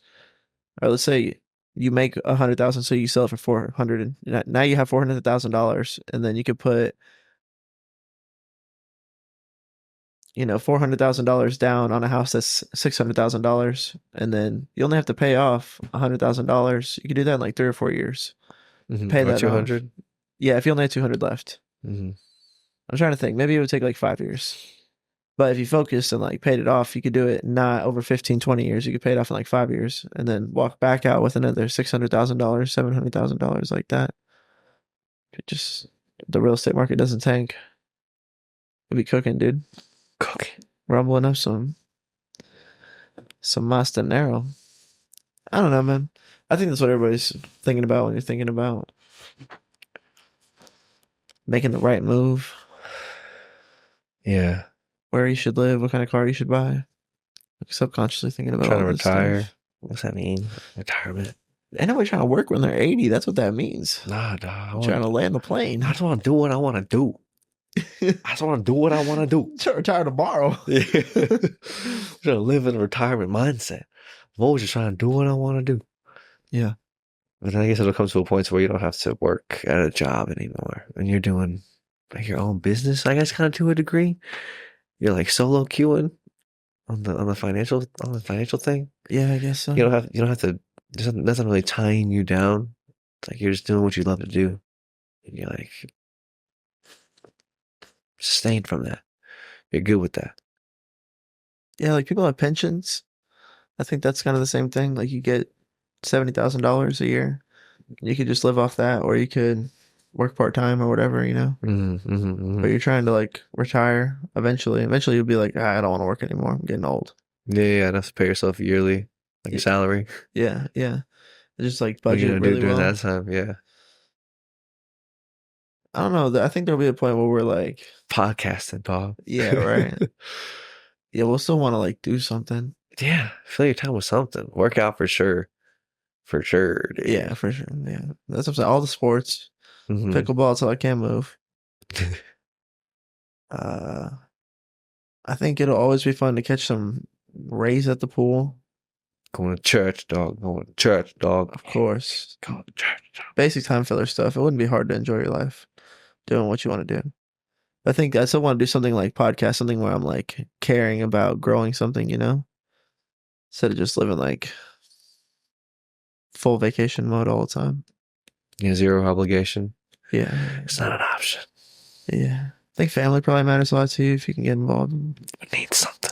or let's say you make 100,000, so you sell it for 400. Now you have $400,000, and then you could put, $400,000 down on a house that's $600,000, and then you only have to pay off $100,000. You could do that in like 3 or 4 years. Pay that 200. off. Yeah, if you only had 200 left. Mm-hmm. I'm trying to think. Maybe it would take like 5 years. But if you focused and like paid it off, you could do it not over 15, 20 years. You could pay it off in like 5 years and then walk back out with another $600,000, $700,000 like that. The real estate market doesn't tank. We'll be cooking, dude. Cooking. Rumbling up some Mastanero. I don't know, man. I think that's what everybody's thinking about when you're thinking about making the right move. Yeah. Where you should live, what kind of car you should buy. Like subconsciously thinking about Trying to all this retire. stuff. What's that mean? Retirement. Ain't nobody trying to work when they're 80. That's what that means. Nah, dog. Trying to land the plane. I just want to do what I want to do. I just want to do what I want to do. Trying to retire tomorrow. Yeah. Trying to live in a retirement mindset. I'm always just trying to do what I want to do. Yeah. But then I guess it'll come to a point where you don't have to work at a job anymore. And you're doing like your own business, I guess, kind of to a degree. You're like solo queuing on the financial thing. Yeah, I guess so. You don't have to. There's nothing really tying you down. It's like you're just doing what you love to do, and you're like sustained from that. You're good with that. Yeah, like people have pensions. I think that's kind of the same thing. Like you get $70,000 a year. You could just live off that, or you could work part-time or whatever, But you're trying to like retire eventually. Eventually you'll be like, I don't want to work anymore. I'm getting old. Yeah, enough to pay yourself yearly, like a salary. Yeah. Just like What are you budget gonna do really during well. that time? Yeah. I don't know. I think there'll be a point where we're like, Podcasting, dog. yeah, right. Yeah, we'll still want to like do something. Yeah, fill your time with something. Work out for sure. For sure, dude. Yeah, for sure. Yeah. That's what I'm saying. All the sports. Mhm. Pickleball till I can't move. I think it'll always be fun to catch some rays at the pool. Going to church, dog. Going to church, dog. Of course. Going to church, dog. Basic time filler stuff. It wouldn't be hard to enjoy your life doing what you want to do. I think I still want to do something like podcast, something where I'm like caring about growing something, instead of just living like full vacation mode all the time. Yeah, zero obligation. Yeah. It's not an option. Yeah. I think family probably matters a lot to you if you can get involved. We need something.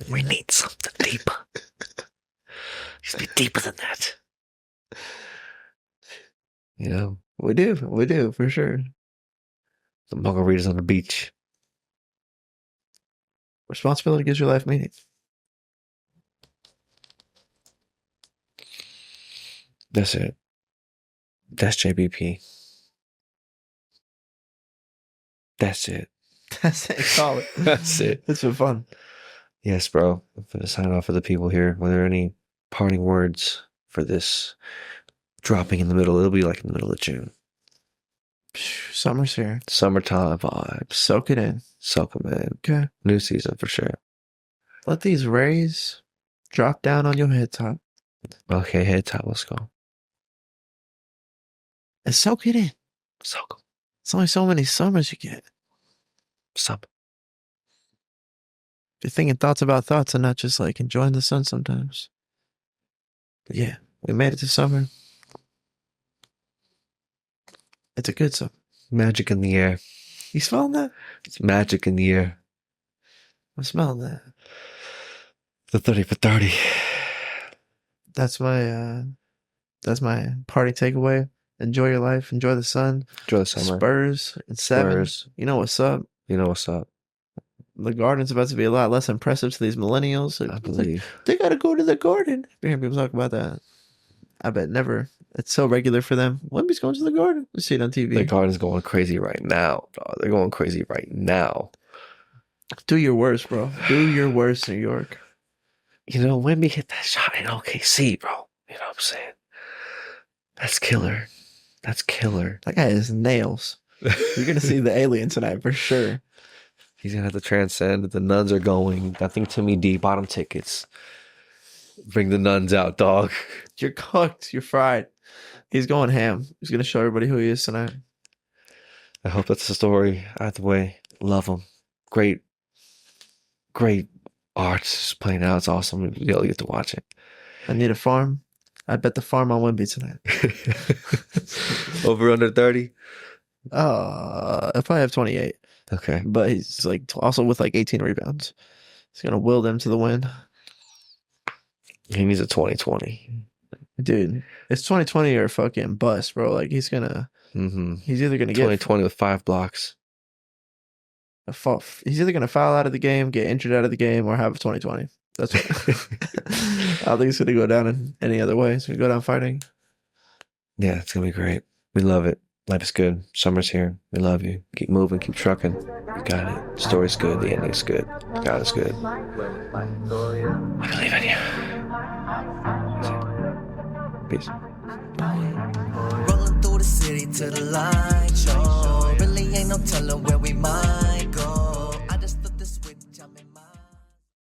We need something deeper. Just be deeper than that. We do, for sure. The margaritas on the beach. Responsibility gives your life meaning. That's it. That's JBP. That's it. That's it. Call it. That's it. It's been fun. Yes, bro. I'm going to sign off for the people here. Were there any parting words for this dropping in the middle? It'll be like in the middle of June. Summer's here. Summertime vibes. Soak it in. Soak 'em in. Okay. New season for sure. Let these rays drop down on your head top. Okay, head top. Let's go. And soak it in. Soak 'em. It's only so many summers you get. Summer. You're thinking thoughts about thoughts and not just like enjoying the sun sometimes. But yeah, we made it to summer. It's a good summer. Magic in the air. You smelling that? It's magic in the air. I'm smelling that. The 30 for 30. That's my party takeaway. Enjoy your life. Enjoy the sun. Enjoy the summer. Spurs and 7. Spurs. You know what's up? You know what's up. The Garden's about to be a lot less impressive to these millennials. I believe. They gotta go to the Garden. You hear people talk about that. I bet never. It's so regular for them. Wemby's going to the Garden. We see it on TV. The Garden's going crazy right now, dog. They're going crazy right now. Do your worst, bro. Do your worst, New York. You know, Wemby hit that shot in OKC, bro. You know what I'm saying? That's killer. That's killer. That guy has nails. You're gonna see the alien tonight for sure. He's gonna have to transcend. The nuns are going. Nothing to me D. Bottom tickets. Bring the nuns out, dog. You're cooked. You're fried. He's going ham. He's gonna show everybody who he is tonight. I hope that's the story. Either way, love him. Great art just playing out. It's awesome. You'll get to watch it. I need a farm. I bet the farm on Wemby tonight. Over under 30? I'll probably have 28. Okay. But he's like also with like 18 rebounds. He's gonna will them to the win. He needs a 2020. Dude, it's 2020 or fucking bust, bro. Like he's either gonna get 2020 with 5 blocks. He's either gonna foul out of the game, get injured out of the game, or have a 2020. That's what I don't think it's gonna go down in any other way. It's gonna go down fighting. Yeah, it's gonna be great. We love it. Life is good. Summer's here. We love you. Keep moving. Keep trucking. You got it. The story's good. The ending's good. God is good. I believe in you. Peace. Rolling through the city to the light show. Really ain't no telling where